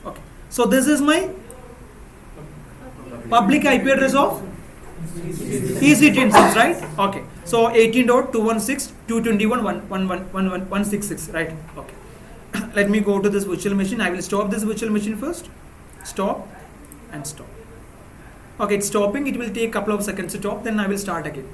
Okay. So this is my public IP address of EC2 instance, right? Okay. So 18.216.221.166, right? Okay. Let me go to this virtual machine. I will stop this virtual machine first. Stop and stop. Okay, it's stopping. It will take a couple of seconds to stop. Then I will start again.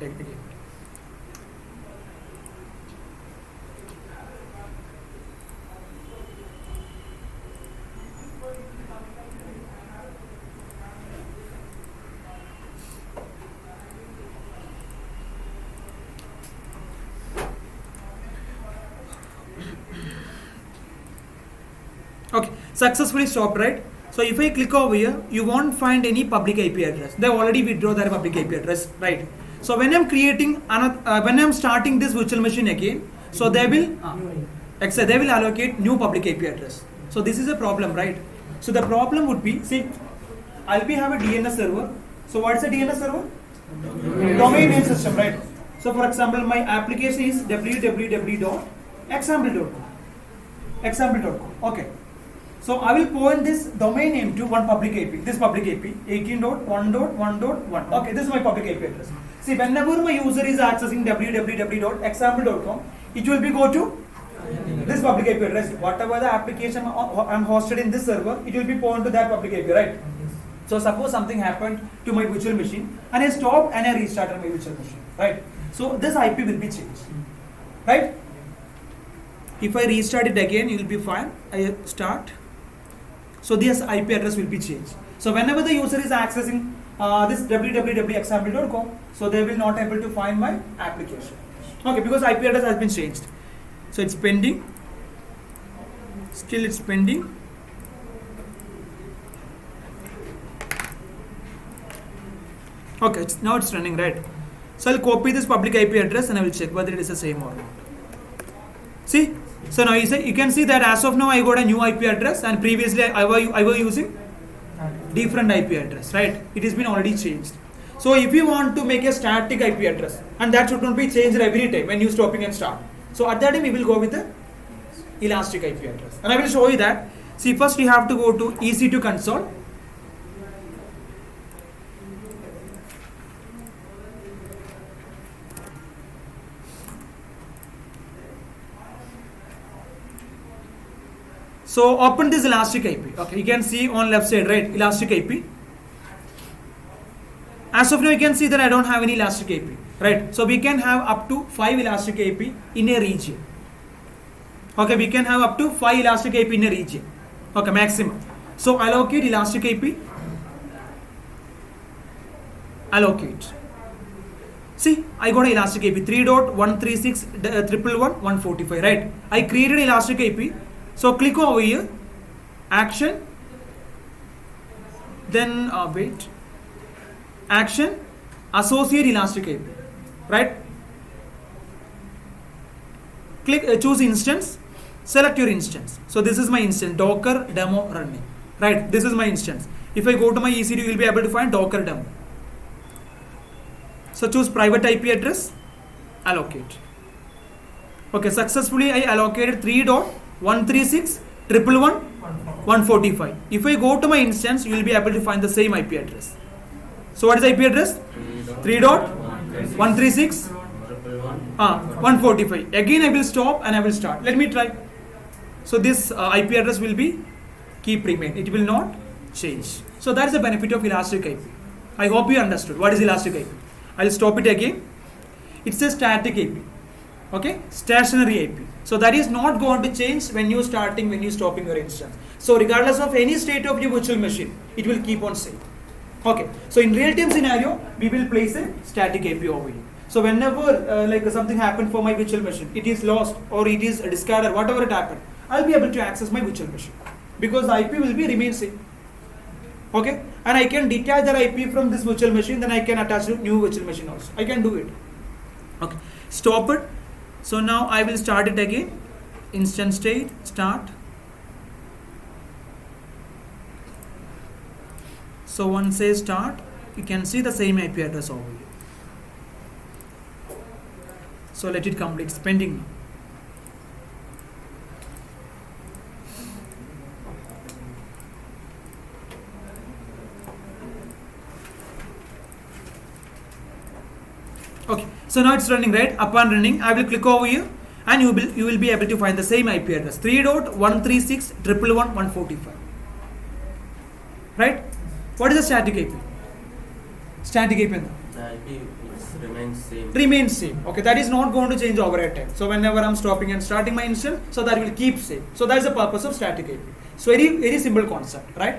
Okay, successfully stopped, right? So if I click over here, you won't find any public IP address. They already withdraw their public IP address, right? So when I'm creating another, when I'm starting this virtual machine again, so they will allocate new public IP address. So this is a problem, right? So the problem would be, see, I'll have a DNS server. So what's a DNS server? Domain name system, right? So for example, my application is www.example.com. Okay. So I will point this domain name to one public IP, this public IP, 18.1.1.1. Okay, this is my public IP address. See, whenever my user is accessing www.example.com, it will be go to this public IP address. Whatever the application I'm hosted in this server, it will be pointed to that public IP, right? So suppose something happened to my virtual machine and I stopped and I restarted my virtual machine, right? So this IP will be changed, right? If I restart it again, you will be fine. I start. So this IP address will be changed. So whenever the user is accessing this www.example.com, so they will not able to find my application. Okay, because IP address has been changed. So it's pending. Still it's pending. Okay, now it's running, right? So I'll copy this public IP address and I will check whether it is the same or not. See? So now you can see that as of now I got a new IP address and previously I was using different IP address, right? It has been already changed. So if you want to make a static IP address, and that should not be changed every time when you stopping and start. So at that time we will go with the elastic IP address. And I will show you that. See, first you have to go to EC2 console. So open this elastic IP. Okay, you can see on left side, right? Elastic IP. As of now, you can see that I don't have any elastic IP, right? So we can have up to 5 elastic IP in a region. Okay, we can have up to 5 elastic IP in a region. Okay, maximum. So allocate elastic IP. Allocate. See, I got an elastic IP 3.136.111.145, right? I created elastic IP. So click over here, action, then wait, action, associate elastic IP, right? Click, choose instance, select your instance. So this is my instance, Docker demo running, right? This is my instance. If I go to my EC2, you will be able to find Docker demo. So choose private IP address, allocate. Okay, successfully I allocated 3.136.111.145. If I go to my instance, you will be able to find the same IP address. So what is the IP address? 3.136.145. Again I will stop and I will start. Let me try. So this IP address will be keep remain. It will not change. So that is the benefit of elastic IP. I hope you understood what is elastic IP. I will stop it again. It's a static IP. Okay, stationary IP. So that is not going to change when you starting, when you stopping your instance. So regardless of any state of your virtual machine, it will keep on same. Okay, so in real-time scenario, we will place a static IP over here. So whenever like something happened for my virtual machine, it is lost or it is discarded, whatever it happened, I'll be able to access my virtual machine because the IP will be remain same. Okay, and I can detach the IP from this virtual machine, then I can attach to new virtual machine also. I can do it. Okay, stop it. So now I will start it again. Instance state, start. So once I start, you can see the same IP address over here. So let it complete. It's pending now. Okay, so now it's running, right? Upon running, I will click over here and you will be able to find the same IP address 3.136.111.145. Right? What is the static IP? Static IP. The IP remains same. Remains same. Okay, that is not going to change over a time. So whenever I'm stopping and starting my instance, so that will keep same. So that is the purpose of static IP. So very simple concept, right?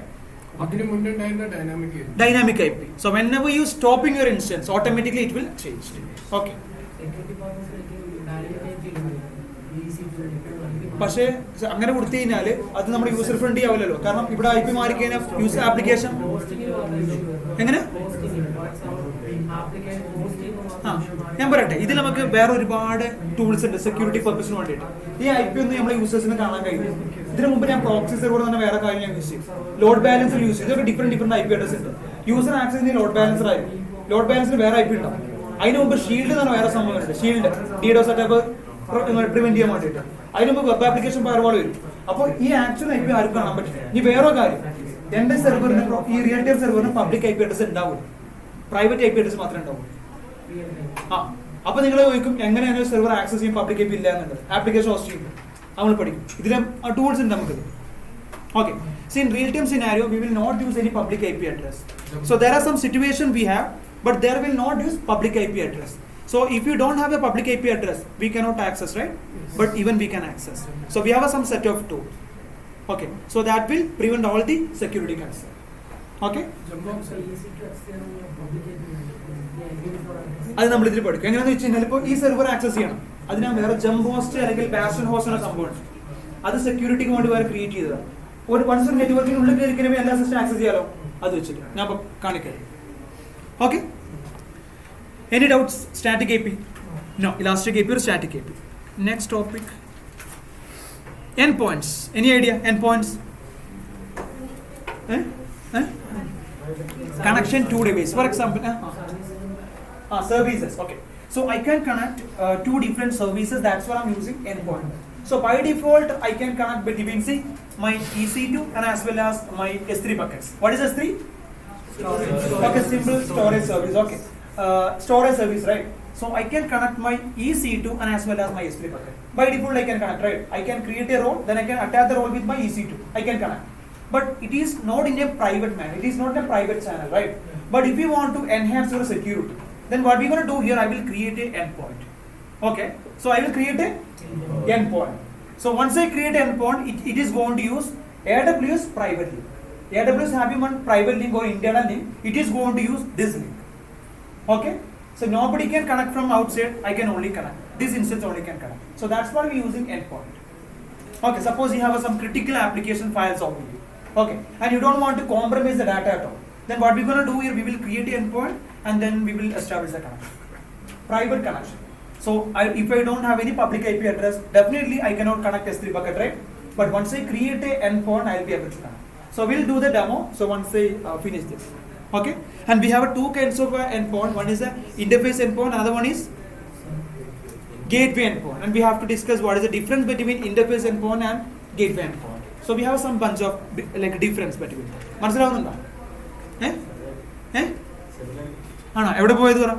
Dynamic IP. So whenever you stopping your instance, automatically it will change. Okay. പക്ഷേ അങ്ങനെ കൊടുത്തു കഴിഞ്ഞാൽ അത് നമ്മുടെ user friendly ആവില്ലല്ലോ. കാരണം ഇവിടെ IP മാറി കഴിഞ്ഞാൽ യൂസർ ആപ്ലിക്കേഷൻ എങ്ങനെ ഞാൻ പറയട്ടെ, ഇതിൽ നമുക്ക് വേറെ ഒരുപാട് ടൂൾസ് ഉണ്ട് സെക്യൂരിറ്റി പർപ്പസിന് വേണ്ടിയിട്ട്. ഈ IP ഒന്നും നമ്മുടെ യൂസേഴ്സിന് കാണാൻ കഴിയും. ഇതിനു മുമ്പ് ഞാൻ പ്രോക്സി സെർവർ തന്നെ വേറെ കാര്യം ഞാൻ യൂസ് ചെയ്യും. ലോഡ് ബാലൻസർ യൂസ് ചെയ്യും. ഇതൊക്കെ ഡിഫറെന്റ് IP അഡ്രസ് ഉണ്ട്. യൂസർ ആക്സസ് ചെയ്യുന്ന ലോഡ് ബാലൻസർ ആയിരിക്കും. ലോഡ് ബാലൻസറിന് വേറെ IP ഉണ്ടാവും. അതിന് മുമ്പ് ഷീൽഡ് എന്ന് പറഞ്ഞ വേറെ സംഭവമുണ്ട്. ഷീൽഡ് DDoS അറ്റാക്ക് പ്രിവെന്റ് ചെയ്യാൻ വേണ്ടിയിട്ട്. അതിന് മുമ്പ് വെബ് ആപ്ലിക്കേഷൻ ഫയർവാൾ വരും. അപ്പോൾ ഈ ആക്ച്വൽ IP ആർക്കും കാണാൻ പറ്റില്ല. ഇനി വേറെ കാര്യം, എന്റെ സെർവറിന് ഈ റിയൽ ടൈം സെർവറിന് പബ്ലിക് IP അഡ്രസ് ഉണ്ടാവും, പ്രൈവറ്റ് IP അഡ്രസ് മാത്രമേ ഉണ്ടാവും. അപ്പൊ നിങ്ങൾ ചോദിക്കും എങ്ങനെയാണ് സെർവർ ആക്സസ് ചെയ്യും പബ്ലിക് IP ഇല്ല എന്നുള്ളത്. ആപ്ലിക്കേഷൻ ഹോസ്റ്റ് ചെയ്യും, നമ്മൾ പഠിക്കും. ഇതിലെ ടൂൾസ് ഉണ്ട് നമുക്ക്. Okay, so in real time scenario we will not use any public IP address. So there are some situation we have, but there will not use public IP address. So if you don't have a public IP address, we cannot access, right? But even we can access. So we have some set of tools. Okay, so that will prevent all the security concern. Okay? അത് നമ്മൾ ഇതിൽ പഠിക്കും. എങ്ങനെയാണെന്ന് വെച്ച് കഴിഞ്ഞാൽ ഇപ്പോൾ ഈ server access ചെയ്യണം, അതിനാ വേറെ ജംപ് ഹോസ്റ്റ് അല്ലെങ്കിൽ ബാസ്റ്റൺ ഹോസ്റ്റ് എന്ന സംഭവമുണ്ട്. അത് സെക്യൂരിറ്റിക്ക് വേണ്ടി വേറെ ക്രിയേറ്റ് ചെയ്തതാണ്. ഒരു വൺസ് ഒരു നെറ്റ്വർക്കിനുള്ളിൽ കയറി കഴിയുമ്പോൾ എല്ലാ സിസ്റ്റം ആക്സസ് ചെയ്യാലോ, അത് വെച്ചിട്ട് ഞാൻ ഇപ്പോൾ കാണിക്കാം. Okay, any doubts? Static IP? No, elastic IP or static IP. Next topic, endpoints. Any idea? Endpoints? Connection to device. For example, services. Okay, so I can connect two different services. That's why I'm using endpoint. So by default, I can connect between my EC2 and as well as my S3 buckets. What is S3? Okay, simple storage service. Okay, storage service, right? So I can connect my EC2 and as well as my S3 bucket. By default, I can connect, right? I can create a role, then I can attach the role with my EC2. I can connect, but it is not in a private manner. It is not a private channel, right? But if you want to enhance your security, then what we're going to do here, I will create a endpoint. Okay, so I will create a endpoint. So once I create an endpoint, it is going to use AWS private link. AWS having one private link or internal link, it is going to use this link. Okay, so nobody can connect from outside. I can only connect. This instance only can connect. So that's why we're using endpoint. Okay, suppose you have some critical application files over here. Okay, and you don't want to compromise the data at all. Then what we're going to do here, we will create an endpoint and then we will establish a connection, private connection. So if I don't have any public IP address, definitely I cannot connect S3 bucket, right? But once I create a endpoint, I'll be able to connect. So we'll do the demo. So once I finish this, okay. And we have two kinds of endpoint. One is the interface endpoint, another one is gateway endpoint. And we have to discuss what is the difference between interface endpoint and gateway endpoint. So we have some bunch of like difference between. മനസ്സിലാവുന്നുണ്ടോ? ആണോ? എവിടെ പോയത് പറ?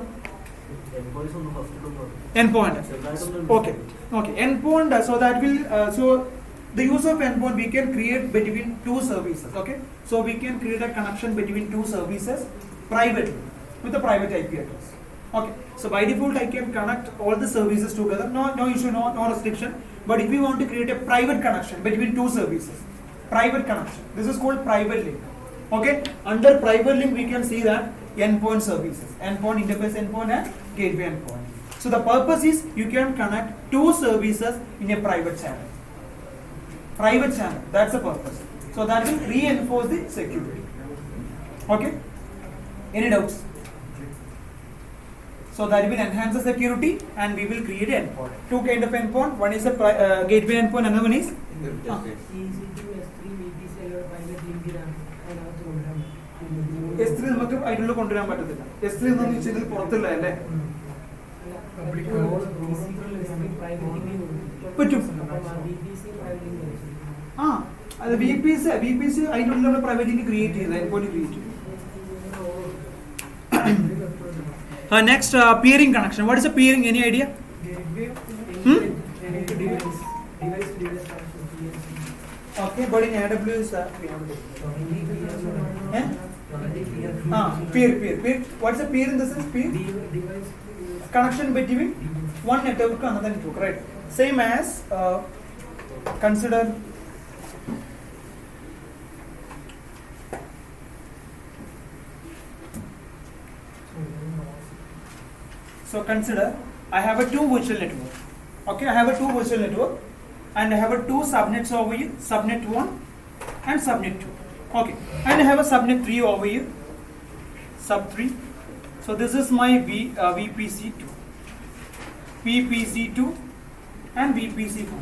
Endpoint. Okay. Endpoint. So that will. So the use of endpoint, we can create between two services. Okay. So we can create a connection between two services privately with a private IP address. Okay. So by default, I can connect all the services together. No issue, no restriction. But if we want to create a private connection between two services, private connection. This is called private link. Okay. Under private link, we can see that endpoint services, endpoint, interface endpoint, and gateway endpoint. So the purpose is you can connect two services in a private channel. Private channel, that's the purpose. So that will reinforce the security. Okay? Any doubts? So that will enhance the security and we will create an endpoint. Two kind of endpoint. One is a gateway endpoint, another one is S3 നമുക്ക് അതിനുള്ള കൊണ്ടുവരാൻ പറ്റത്തില്ല. S3 എന്ന് വെച്ചാൽ പുറത്തുള്ള അല്ലേ? പറ്റും. അത് VPC അതിനുള്ള പ്രൈവറ്റ് ലിങ്ക് ക്രിയേറ്റ് ചെയ്ത് എൻപോയിന്റ് ക്രിയേറ്റ് ചെയ്തു. Next, peering connection. What is a peering? Any idea? Okay, but in AWS we have peer. What's a peer in the sense? Peer connection between one network to another network, right? Same as consider. So consider I have a two virtual network. Okay, I have a two virtual network and I have a two subnets over here, subnet 1 and subnet 2. Okay, and I have a subnet 3 over here, sub 3. So this is my VPC2, PPC2 and VPC1.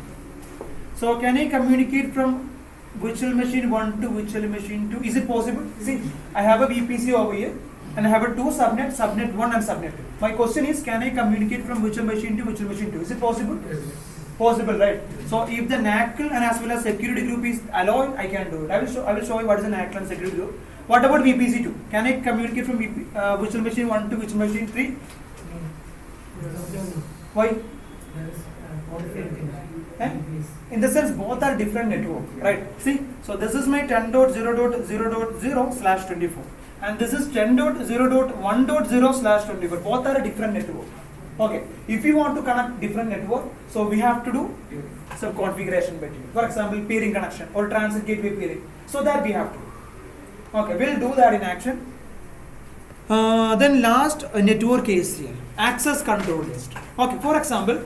So can I communicate from virtual machine 1 to virtual machine 2? Is it possible? See, I have a VPC over here and I have a two subnet, subnet 1 and subnet 2. My question is, can I communicate from virtual machine to virtual machine 2? Is it possible? Yes. Possible, right? So if the NACL and as well as security group is allowed, I can do it. I will show you what is the NACL and security group. What about VPC2? Can I communicate from virtual machine 1 to virtual machine 3? Why? In the sense, both are different network, right? See, so this is my 10.0.0.0/24 and this is 10.0.1.0/24. Both are a different network. Okay, if you want to connect different network, so we have to do some configuration between. For example, peering connection or transit gateway peering. So that we have to do. Okay, we'll do that in action. Then last, network ACL, access control list. Okay, for example,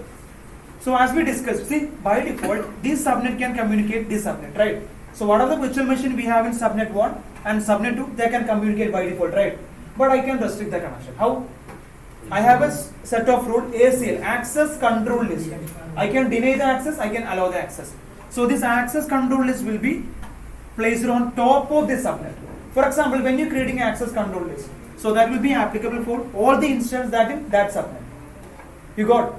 so as we discussed, see, by default, this subnet can communicate this subnet, right? So what are the virtual machine we have in subnet 1 and subnet 2, they can communicate by default, right? But I can restrict the connection. How? I have a set of rule ACL, access control list. I can deny the access, I can allow the access. So this access control list will be placed on top of this subnet. For example, when you're creating access control list, so that will be applicable for all the instances that in that subnet. You got?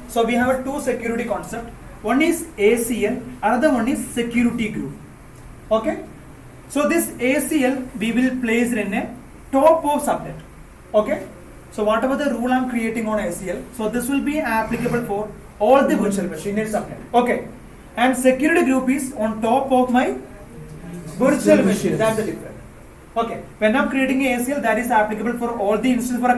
So we have a two security concept. One is ACL, another one is security group. Okay? So this ACL we will place in a top of subnet. Okay? So whatever the rule I'm creating on ACL, so this will be applicable for all the virtual machine in subnet. Okay? And security group is on top of my virtual machine. That's the difference. Okay? When I'm creating a ACL, that is applicable for all the instances. For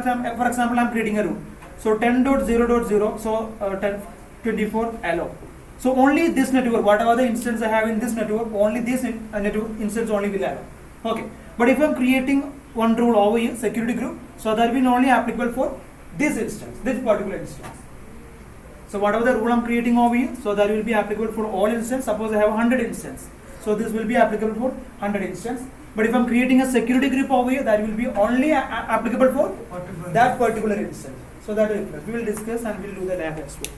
example, I'm creating a rule. So 10.0.0, so 10.24 allow. So only this network, whatever the instance I have in this network, only this network instance only will allow. Okay. But if I'm creating one rule over here, security group, so that will only applicable for this instance, this particular instance. So whatever the rule I'm creating over here, so that will be applicable for all instances. Suppose I have 100 instances. So this will be applicable for 100 instances. But if I'm creating a security group over here, that will be only applicable for that particular instance. So that we will discuss and we'll do the lab as well.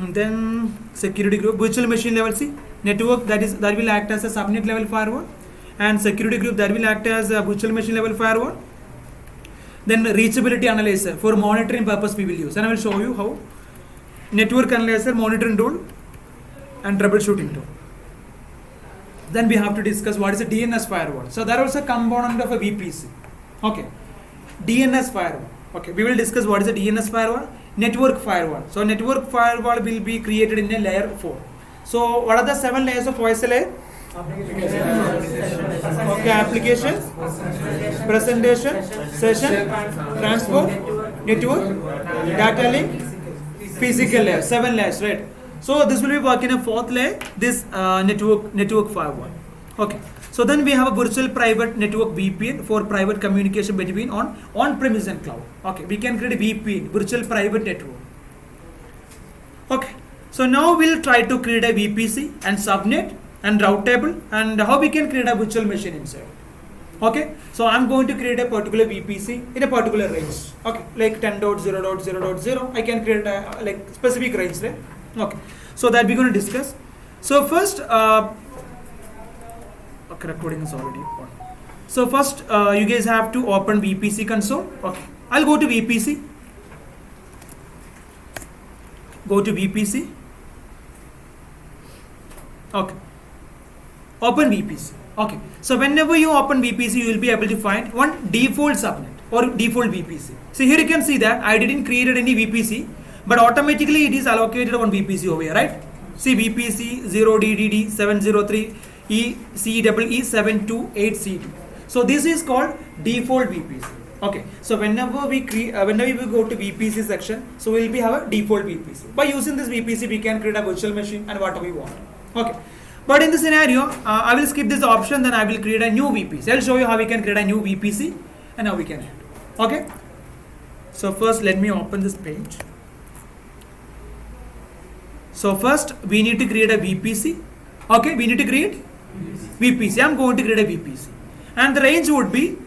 Then security group, virtual machine level, see, network that will act as a subnet level firewall, and security group that will act as a virtual machine level firewall. Then reachability analyzer for monitoring purpose we will use, and I will show you how. Network analyzer, monitoring tool, and troubleshooting tool. Then we have to discuss what is a DNS firewall. So that is a component of a VPC. Okay, DNS firewall. Okay, we will discuss what is a DNS firewall. Network firewall. So network firewall will be created in a layer 4. So what are the 7 layers of OSI layer? Okay, application, presentation, session, transport, network, data link, physical layer. 7 layers, right? So this will be working in a 4th layer, this network firewall. Okay. So then we have a virtual private network VPN for private communication between on-premise and cloud. Okay, we can create a VPN, virtual private network. Okay, so now we'll try to create a VPC and subnet and route table and how we can create a virtual machine inside. Okay, so I'm going to create a particular VPC in a particular range. Okay, like 10.0.0.0. I can create a like specific range, right? Okay, so that we're going to discuss. So first, okay, recording is already on. So first, you guys have to open VPC console. Okay, I'll go to VPC. Go to VPC. Okay, Open VPC. Okay. So whenever you open VPC, you will be able to find one default subnet or default VPC. So here you can see that I didn't create any VPC, but automatically it is allocated on VPC over here, right? See VPC 0DDD 703 ECEE728C2. So this is called default VPC. Okay. So whenever we go to VPC section, so we'll be have a default VPC. By using this VPC, we can create a virtual machine and whatever we want. Okay. But in this scenario, I will skip this option. Then I will create a new VPC. I'll show you how we can create a new VPC and how we can add. Okay. So first, let me open this page. So first, we need to create a VPC. Okay, we need to create VPC. I'm going to create a VPC, and the range would be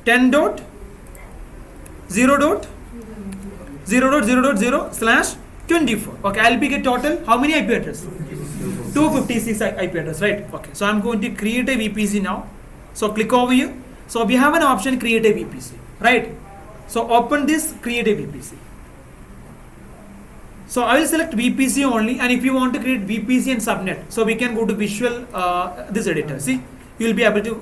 10.0.0.0/24. Okay, I'll be get total. How many IP address? 256 IP address, right? Okay, so I'm going to create a VPC now. So click over here. So we have an option, create a VPC, right? So open this, create a VPC. So I will select VPC only, and if you want to create VPC and subnet, so we can go to Visual this editor. See, you will be able to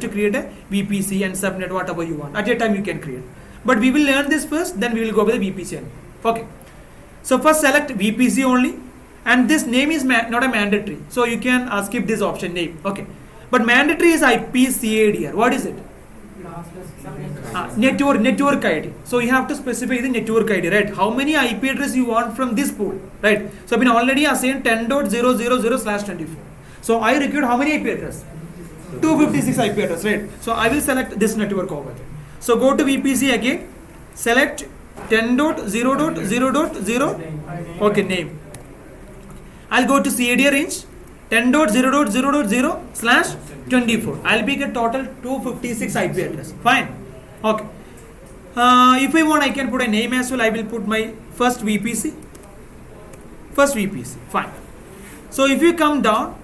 create a VPC and subnet whatever you want. At a time you can create. But we will learn this first, then we will go with the VPC only. Okay. So first select VPC only, and this name is not a mandatory. So you can skip this option name. Okay. But mandatory is IPCADR. What is it? Network ID. So you have to specify the network ID, right? How many IP address you want from this pool, right? So I've been already assigned 10.0.0.0/24. So I required how many IP address? 256 IP address, right? So I will select this network over there. So go to VPC again, select 10.0.0.0. Okay, name. I'll go to CADR range 10.0.0.0/24. I'll be get total 256 IP address. Fine. Okay. If I want, I can put a name as well. I will put my first VPC. Fine. So if you come down,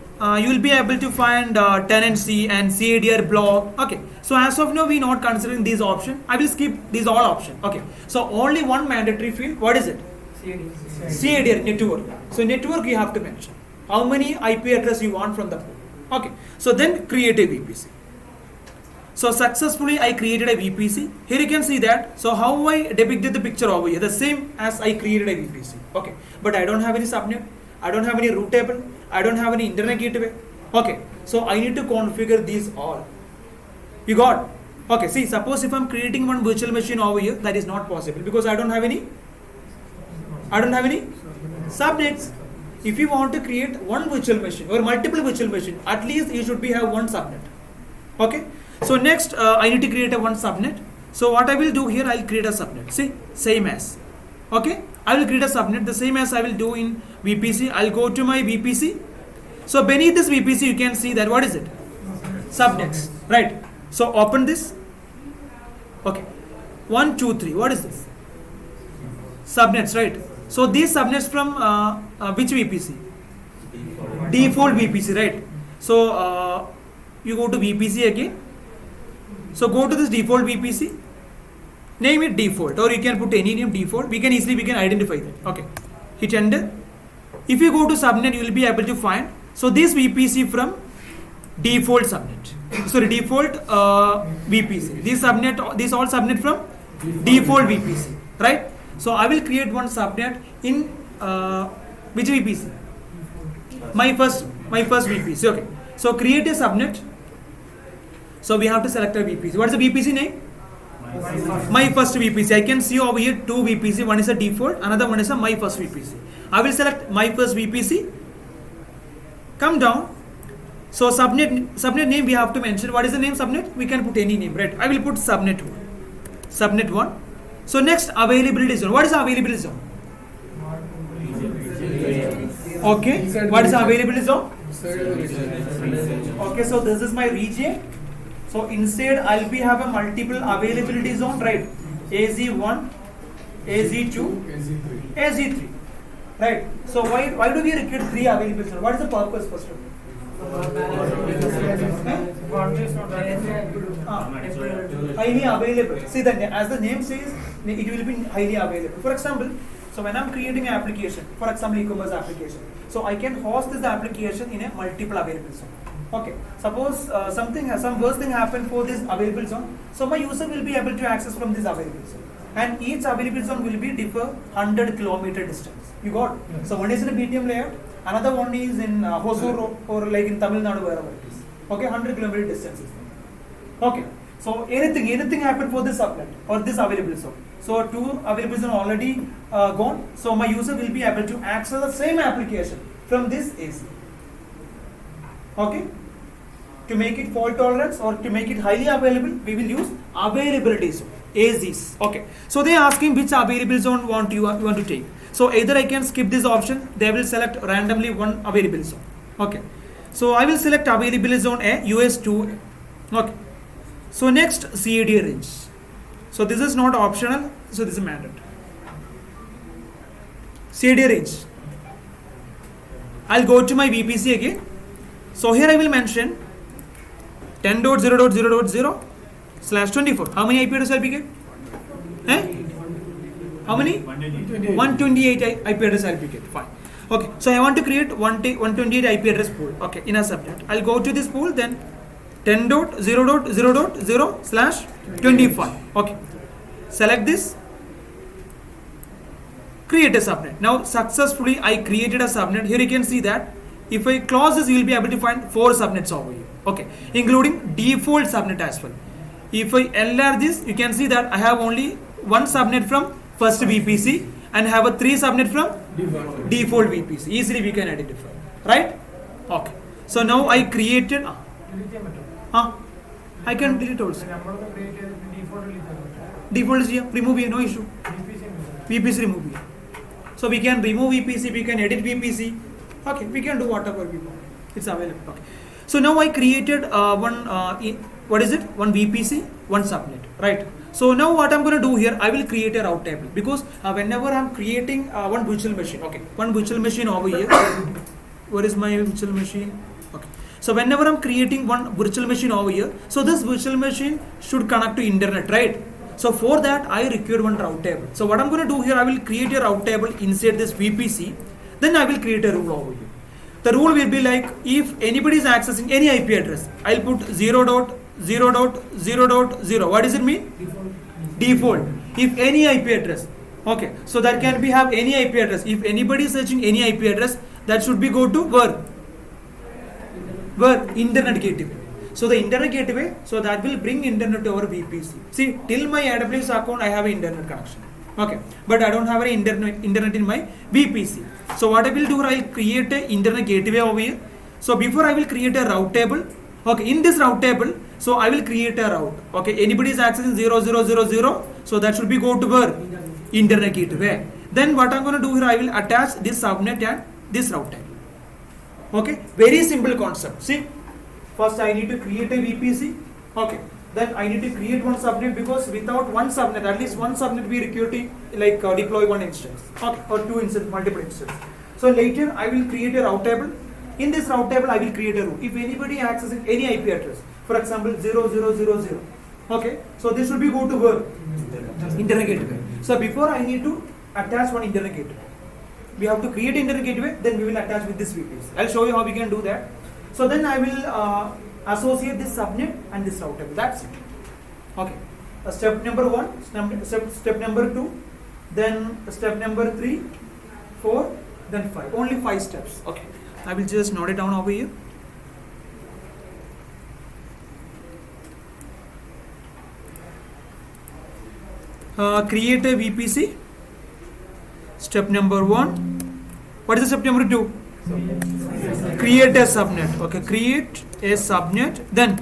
you will be able to find tenancy and CADR block. Okay. So as of now, we are not considering these options. I will skip these all options. Okay. So only one mandatory field. What is it? CADR network. So network you have to mention. How many IP address you want from the pool. Okay. So then create a VPC. So successfully I created a VPC. Here you can see that. So how I depicted the picture over here, the same as I created a VPC. Okay. But I don't have any subnet. I don't have any route table. I don't have any internet gateway. Okay. So I need to configure these all. You got? Okay. See, suppose if I'm creating one virtual machine over here, that is not possible because I don't have any subnets. If you want to create one virtual machine or multiple virtual machine, at least you should have one subnet. Okay. So next, I need to create a one subnet. So what I will do here, I'll create a subnet. See, same as. Okay. I will create a subnet the same as I will do in VPC. I'll go to my VPC. So beneath this VPC, you can see that what is it? Subnets, right? So open this. Okay. 1, 2, 3. What is this? Subnets, right? So these subnets from which VPC? Default VPC, right? So you go to VPC again. So go to this default VPC. Name it default, or you can put any name default. We can identify that. Okay. Hit enter. If you go to subnet, you will be able to find. So this VPC from default subnet. Sorry, default VPC. This all subnet from default VPC, right? So I will create one subnet in which VPC? My first VPC. Okay. So create a subnet. So we have to select a VPC. What is the VPC name? My first VPC. I can see over here two VPC. One is a default, another one is a my first VPC. I will select my first VPC. Come down. So subnet name we have to mention. What is the name subnet? We can put any name, right? I will put subnet 1. Subnet 1. So next, availability zone. What is the availability zone? Okay. What is the availability zone? Okay. So this is my region. So inside I'll be have a multiple availability zone, right? AZ1, AZ2, AZ3, right? So why do we require 3 availability zones? What is the purpose first of all? Highly available. See that as the name says, it will be highly available. For example, so when I'm creating an application, for example, e-commerce application, so I can host this application in a multiple available zone. Okay, suppose some worst thing happened for this available zone. So my user will be able to access from this available zone, and each available zone will be differ 100-kilometer distance. You got? Yes. So one is in a BTM layout, another one is in Hosur or like in Tamil Nadu, wherever it is. Okay, 100-kilometer distance is there. Okay, so anything happened for this subnet or this available zone. So two available zone already gone. So my user will be able to access the same application from this AC. Okay. To make it fault tolerance or to make it highly available, we will use availability zone, AZs. Okay. So they are asking which available zone you want to take. So either I can skip this option, they will select randomly one available zone. Okay. So I will select available zone A, US2. Okay. So next CAD range. So this is not optional, so this is mandatory. CAD range. I'll go to my VPC again. So here I will mention 10.0.0.0/24. How many IP addresses I'll be get? How many? 128 IP address I'll be get. Fine. Okay. So I want to create 128 IP address pool. Okay. In a subnet, I'll go to this pool. Then 10.0.0.0/25. Okay. Select this. Create a subnet. Now successfully I created a subnet. Here you can see that if I close this, you will be able to find 4 subnets over here. Okay, including default subnet as well. If I enlarge this, you can see that I have only one subnet from first VPC and have a 3 subnet from default VPC. Easily we can identify, right? Okay. So now I created. I can delete also. Default is here. Remove here, no issue. VPC remove here. So we can remove VPC, we can edit VPC. Okay, we can do whatever we want. It's available. Okay. So now I created one VPC, one subnet, right? So now what I'm going to do here, I will create a route table because whenever I'm creating one virtual machine, okay, one virtual machine over here. Where is my virtual machine? Okay. So whenever I'm creating one virtual machine over here, so this virtual machine should connect to internet, right? So for that, I require one route table. So what I'm going to do here, I will create a route table inside this VPC. Then I will create a rule over here. The rule will be like, if anybody is accessing any IP address, I'll put 0.0.0.0. What does it mean? Default. If any IP address. Okay. So that can be have any IP address. If anybody is searching any IP address, that should be go to where? Internet gateway. So the internet gateway, so that will bring internet to our VPC. See, till my AWS account, I have an internet connection. Okay, but I don't have any internet in my VPC. So what I will do, I will create an internet gateway over here. So before I will create a route table. Okay, in this route table, so I will create a route. Okay, anybody is accessing 0000, so that should be go to where? Internet gateway. Then what I'm going to do here, I will attach this subnet and this route table. Okay, very simple concept. See, first I need to create a VPC. Okay. Then I need to create one subnet because without one subnet, at least one subnet we require to deploy one instance, okay, or two instance, multiple instances. So later I will create a route table. In this route table I will create a rule. If anybody accessing any IP address, for example 0000, okay, so this should be go to where? Internet gateway. So before I need to attach one internet gateway. We have to create internet gateway, then we will attach with this VPC. I'll show you how we can do that. So then I will associate this subnet and this route table. That's it. Okay. Step number 1, step number 2, then step number 3, 4, then 5. Only 5 steps. Okay. I will just note it down over here. Create a VPC. Step number 1. What is the step number 2? Create a subnet. Okay, create a subnet. Then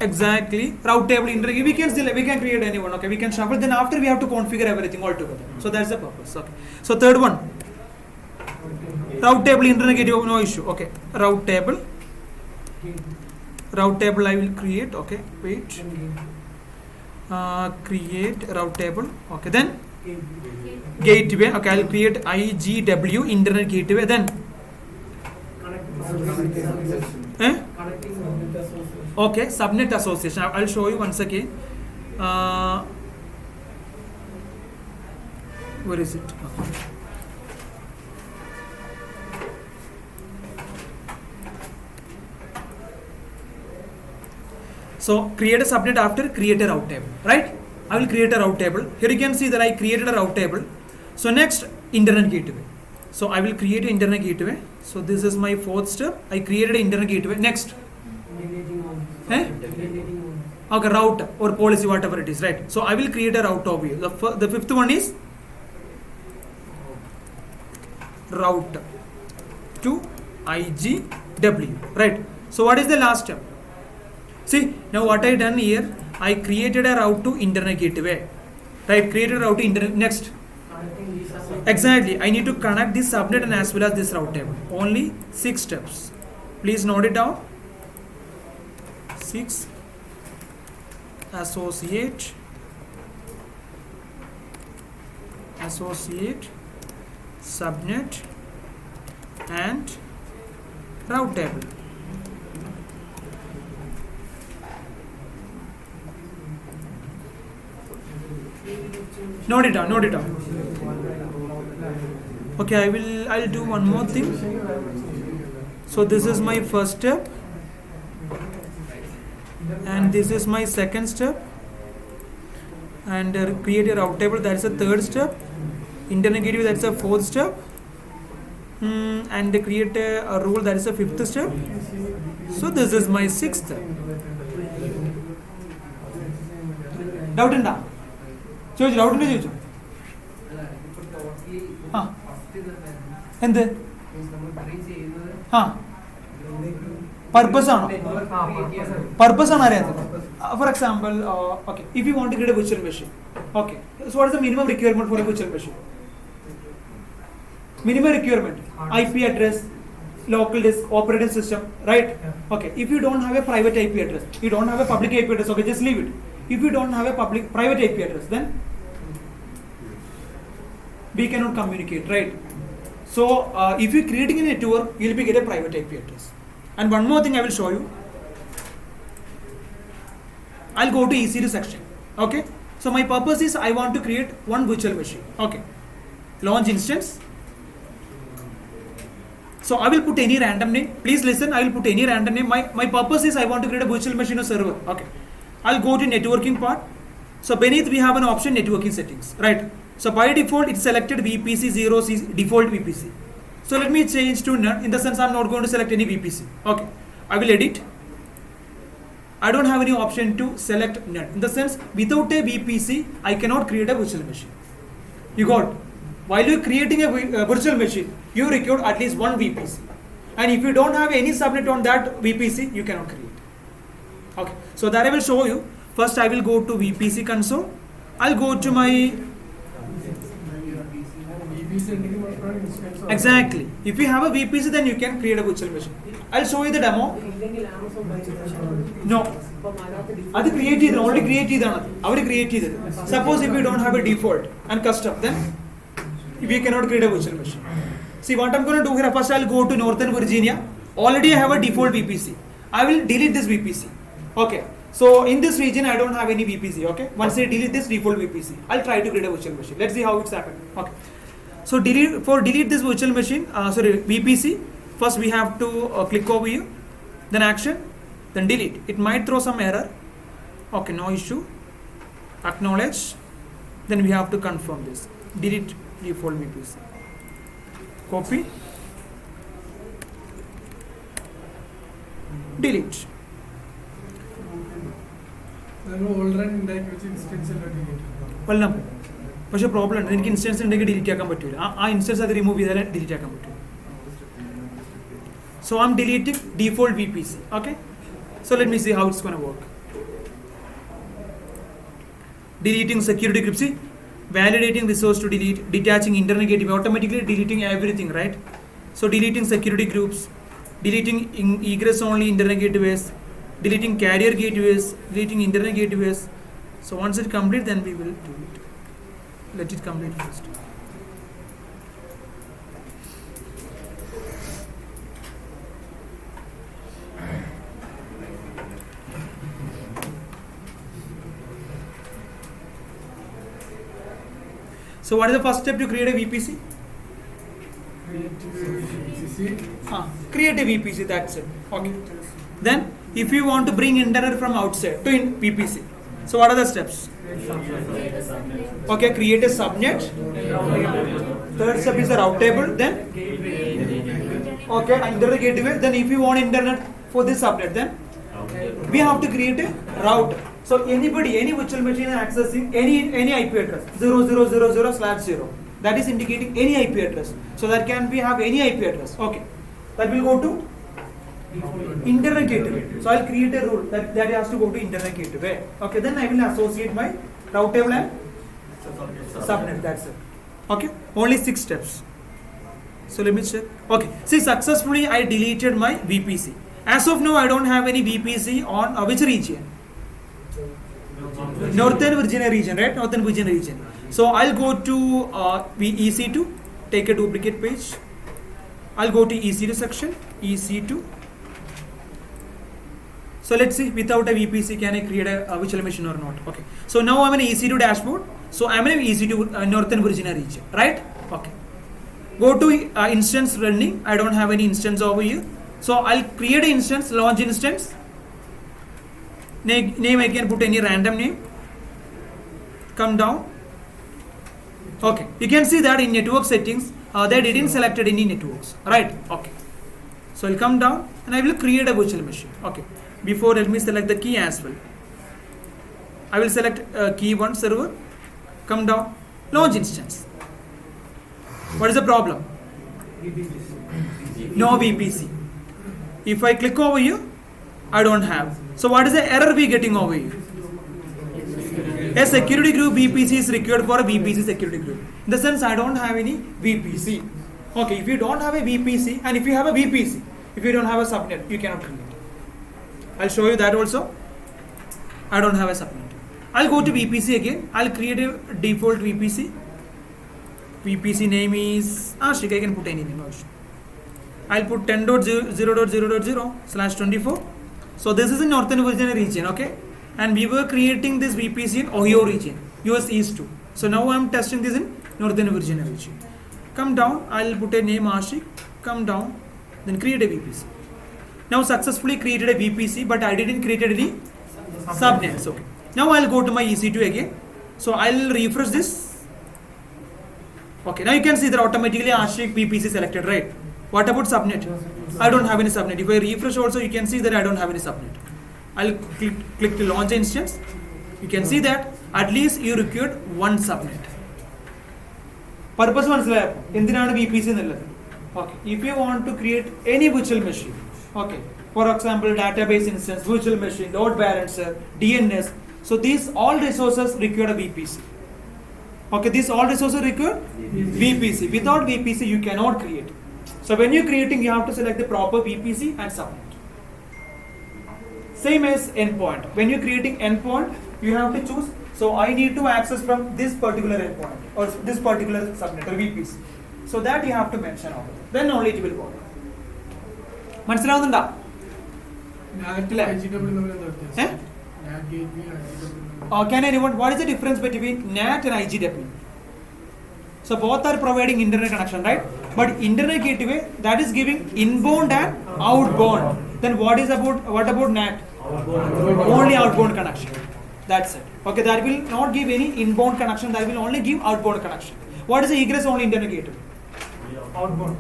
exactly route table internet. We can create anyone. Okay, we can shuffle. Then after we have to configure everything all together. So that's the purpose. Okay. So third one, route table internet gateway. No issue. Okay, route table. Route table I will create. Okay, wait. Create route table. Okay, then gateway. Okay, I'll create IGW internet gateway. Then okay, subnet association. I'll show you once again. Where is it? So create a subnet after create a route table, right? I will create a route table. Here you can see that I created a route table. So next, internet gateway. So I will create an internet gateway. So this is my fourth step. I created an internet gateway. Next. Eh? Okay, route or policy, whatever it is, right? So I will create a route over here. The fifth one is route to IGW, right? So what is the last step? See, now what I done here, I created a route to internet gateway, right? Created a route to internet. Next. Exactly, I need to connect this subnet and as well as this route table. Only 6 steps. Please note it down. 6. Associate, subnet and route table. Note it down. Okay, I'll do one more thing. So this is my first step and this is my second step, and create a route table, that's a third step. Internet gateway, that's a fourth step, and create a rule, that is a fifth step. So this is my sixth step. Doubt in that? Doubt in the എന്ത് purpose ആണ് അറിയാത്തത്. For example, okay, if you want to create a virtual machine, okay, so what is the minimum requirement for a virtual machine? Minimum requirement, IP address, local disk, operating system, right? Okay, if you don't have a private IP address, you don't have a public IP address, okay, just leave it. If you don't have a private IP address, then we cannot communicate, right? So if you're creating a network, you'll be getting a private IP address. And one more thing I will show you. I'll go to EC2 section. Okay. So my purpose is I want to create one virtual machine. Okay. Launch instance. So I will put any random name. Please listen. I will put any random name. My purpose is I want to create a virtual machine or server. Okay. I'll go to networking part. So beneath we have an option networking settings. Right. So by default it's selected VPC 0 default VPC. So let me change to none. In the sense I'm not going to select any VPC. Okay. I will edit. I don't have any option to select none. In the sense without a VPC I cannot create a virtual machine. You got? While you're creating a virtual machine, you require at least one VPC. And if you don't have any subnet on that VPC, you cannot create. Okay. So that I will show you. First I will go to VPC console. I'll go to my exactly. If you have a VPC, then you can create a virtual machine. I'll show you the demo. No. That's created. Already created. Already created. Suppose if you don't have a default and custom, then we cannot create a virtual machine. See what I'm going to do here. First, I'll go to Northern Virginia. Already I have a default VPC. I will delete this VPC. Okay. So in this region, I don't have any VPC. Okay. Once I delete this default VPC, I'll try to create a virtual machine. Let's see how it's happened. Okay. So delete this virtual machine, VPC, first we have to click over here, then action, then delete. It might throw some error. Okay, no issue. Acknowledge. Then we have to confirm this. Delete default VPC. Copy. Delete. Well, no. പക്ഷേ problem ഉണ്ട്. എനിക്ക് instance ഉണ്ടെങ്കിൽ delete ആക്കാൻ പറ്റില്ല. ആ instance അത് remove ചെയ്താലേ delete ആക്കാൻ പറ്റും. So I'm deleting default VPC. Okay. So let me see how it's gonna work. Deleting security groups, validating resource to delete, detaching internet gateway, automatically deleting everything, right? So deleting security groups, deleting egress only internet gateways, deleting carrier gateways, deleting internet gateways. So once it complete, then we will do it. Let it complete first. So what is the first step to create a VPC? Create a VPC, that's it. Okay. Then If you want to bring internet from outside to VPC, so what are the steps? Okay, create a subnet. Third step is the route table. Then okay, enter the gateway. Then if you want internet for this subnet, then we have to create a route. So anybody, any virtual machine accessing any IP address 0000/0, that is indicating any IP address. So that can be have any IP address. Okay, that will go to internet gateway. So I'll create a rule that has to go to internet gateway. Okay, then I will associate my route table and subnet. That's it. Okay, only 6 steps. So let me check. Okay, see, successfully I deleted my VPC. As of now, I don't have any VPC on which region? Northern Virginia region, right? Northern Virginia region. So I'll go to EC2, take a duplicate page. I'll go to EC2 section, EC2. So let's see, without a VPC, can I create a virtual machine or not? Okay. So now I'm in EC2 dashboard. So I'm in EC2 Northern Virginia region, right? Okay. Go to instance running. I don't have any instance over here. So I'll create an instance, launch instance. Name I can put any random name. Come down. Okay. You can see that in network settings, they didn't select any networks, right? Okay. So I'll come down and I will create a virtual machine. Okay. Before, let me select the key as well. I will select key 1 server. Come down. Launch instance. What is the problem? No VPC. If I click over here, I don't have. So what is the error we getting over here? A security group VPC is required for a VPC security group. In the sense, I don't have any VPC. Okay, if you don't have a VPC, and if you have a VPC, if you don't have a subnet, you cannot create. I'll show you that also. I don't have a subnet. I'll go to VPC again. I'll create a default VPC. VPC name is Ashiq. I can put any name also. I'll put 10.0.0.0/24. So this is in Northern Virginia region, okay? And we were creating this VPC in Ohio region, US East 2. So now I'm testing this in Northern Virginia region. Come down. I'll put a name Ashiq. Come down. Then create a VPC. Now successfully created a VPC, but I didn't create any subnets. Okay. Now I'll go to my EC2 again. So I'll refresh this. Okay. Now you can see that automatically Ashiq VPC selected, right? What about subnet? I don't have any subnet. If I refresh also, you can see that I don't have any subnet. I'll click to launch instance. You can see that at least you required one subnet. Purpose മനസ്സിലായോ എന്തിനാണ് VPC എന്നുള്ളത്? Okay. If you want to create any virtual machine, okay, for example, database instance, virtual machine, load balancer, DNS. So these all resources require a VPC. Okay, these all resources require VPC. Without VPC, you cannot create. So when you're creating, you have to select the proper VPC and subnet. Same as endpoint. When you're creating endpoint, you have to choose. So I need to access from this particular endpoint or this particular subnet or VPC. So that you have to mention over there. Then only it will work. മനസ്സിലാവുന്നുണ്ടോ? Can anyone? What is the difference between NAT and IGW? So both are providing internet connection, right? But internet gateway that is giving inbound and outbound. Then what about NAT? Only outbound connection. That's it. Okay, that will not give any inbound connection. That will only give outbound connection. What is the egress only internet gateway? Outbound.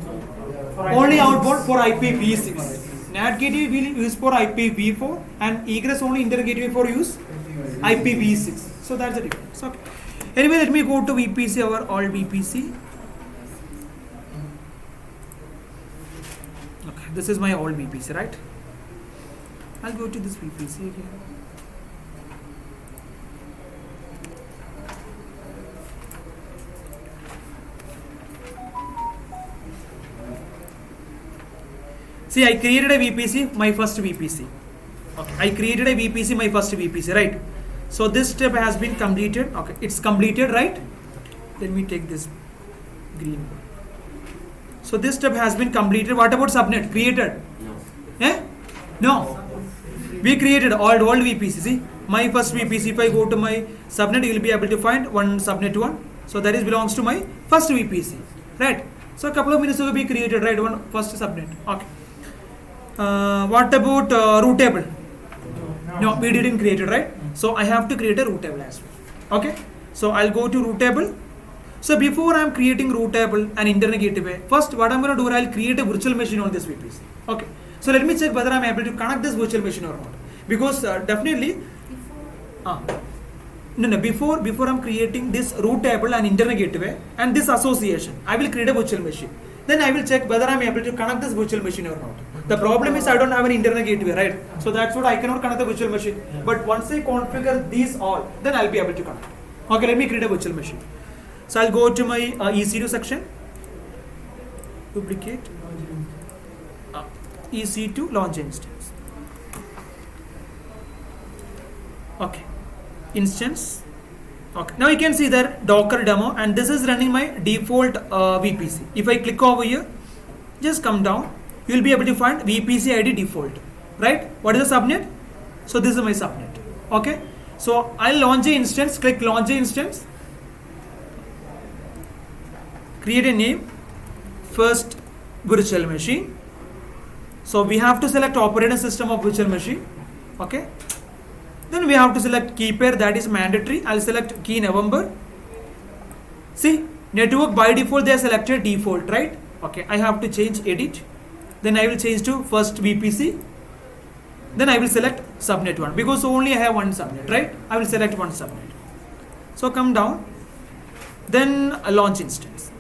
Only outbound for IPv6. NAT gateway will use for IPv4 and egress only internet gateway for use IPv6. So that's the difference. Okay. Anyway, let me go to VPC, our all VPC. Okay, this is my old VPC, right? I'll go to this VPC again. See, I created a VPC, my first VPC. Okay, I created a VPC, my first VPC, right? So this step has been completed. Okay, it's completed, right? Let me take this green one. So this step has been completed. What about subnet? Created? No. Eh? No. We created all VPC. See, my first VPC. If I go to my subnet, you will be able to find one subnet one. So that is belongs to my first VPC, right? So a couple of minutes ago we created, right, one first subnet. Okay. What about route table? No, we didn't create it, right? So I have to create a root table as well. Okay. So I'll go to root table. So before I'm creating root table and internet gateway, first what I'm going to do, I'll create a virtual machine on this VPC. Okay. So let me check whether I'm able to connect this virtual machine or not. Because definitely, before I'm creating this root table and internet gateway and this association, I will create a virtual machine. Then I will check whether I'm able to connect this virtual machine or not. The problem is I don't have an internet gateway, right? So that's what I cannot connect the virtual machine. But once I configure these all, then I'll be able to connect. Okay, let me create a virtual machine. So I'll go to my EC2 section, duplicate, EC2 launch instance. Okay, instance. Okay, now you can see there Docker demo, and this is running my default VPC. If I click over here, just come down, you will be able to find VPC ID default, right? What is the subnet? So this is my subnet. Okay, so I'll launch an instance, click launch an instance, create a name, first virtual machine. So we have to select operating system of virtual machine. Okay. Then we have to select key pair, that is mandatory. I'll select key November. See, network by default they are selected default, right? Okay, I have to change edit. Then I will change to first VPC. Then I will select subnet 1 because only I have one subnet, right? I will select one subnet. So come down. Then a launch instance.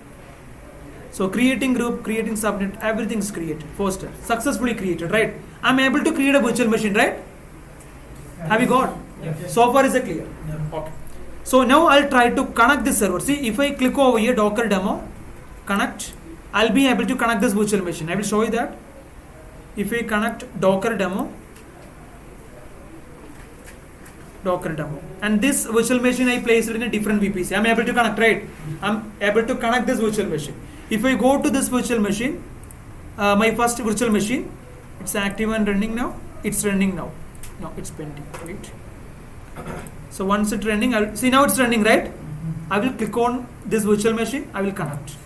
So creating group, creating subnet, everything is created. First step, successfully created, right? I'm able to create a virtual machine, right? Have you got? Yes. So far is it clear? Yeah. Okay. So now I'll try to connect this server. See, if I click over here, Docker demo, connect, I'll be able to connect this virtual machine. I will show you that. If I connect Docker demo, and this virtual machine I placed it in a different VPC. I'm able to connect, right? I'm able to connect this virtual machine. If I go to this virtual machine, my first virtual machine, it's active and running now. It's running now. No, it's pending. Wait. So once it's running, I'll see now it's running, right? I will click on this virtual machine. I will connect.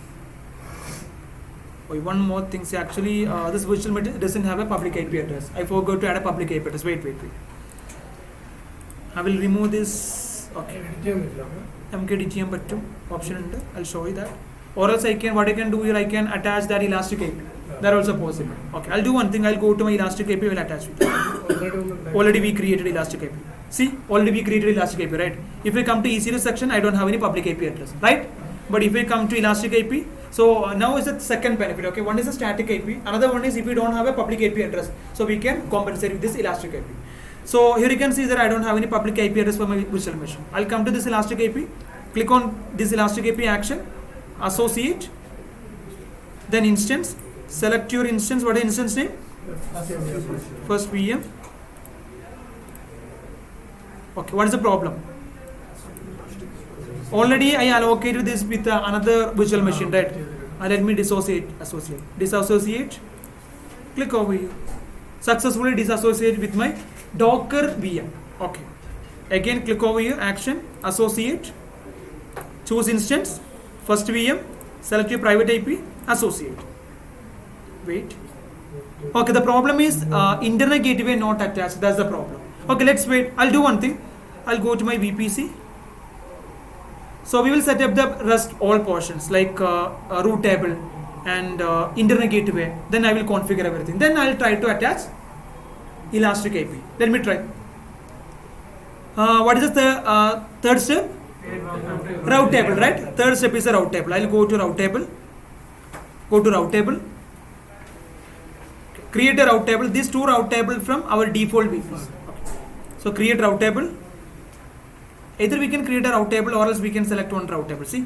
Oh, one more thing. See, actually, this virtual machine doesn't have a public IP address. I forgot to add a public IP address. Wait. I will remove this. Okay. MKDTM button option under. I'll show you that. Or else what I can do here, I can attach that elastic IP. That also possible. Okay, I'll do one thing. I'll go to my elastic IP. Will attach it. Already we created elastic IP. See, already we created elastic IP, right? If we come to EC2 section, I don't have any public IP address, right? But if we come to elastic IP, so now is the second benefit. Okay, one is a static IP. Another one is if we don't have a public IP address, so we can compensate with this elastic IP. So here you can see that I don't have any public IP address for my virtual machine. I'll come to this elastic IP. Click on this elastic IP action. Associate, then instance, select your instance. What is instance name? First VM. Okay, what is the problem? Already I allocated this with another virtual machine, right? Let me disassociate. Disassociate. Click over here. Successfully disassociate with my Docker VM. Okay. Again, click over here. Action. Associate. Choose instance. First VM, select your private IP, associate. Wait. Okay, the problem is internet gateway not attached. That's the problem. Okay, let's wait. I'll do one thing. I'll go to my VPC. So we will set up the rest all portions like root table and internet gateway. Then I will configure everything. Then I'll try to attach elastic IP. Let me try. What is the third step? Route table, right? Third step is a route table. I'll go to route table. Go to route table. Create a route table. These two route table from our default VPC. Okay. So create route table. Either we can create a route table or else we can select one route table. See,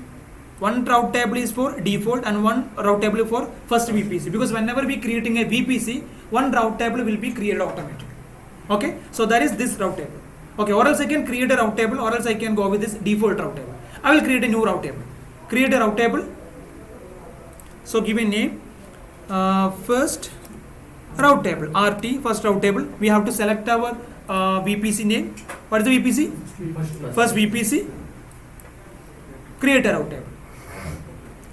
one route table is for default and one route table for first VPC. Because whenever we creating a VPC, one route table will be created automatically. Okay. So that is this route table. Okay, or else I can create a route table, or else I can go with this default route table. I will create a new route table. Create a route table. So give a name. First route table, RT, first route table. We have to select our VPC name. What is the VPC? First VPC. Create a route table.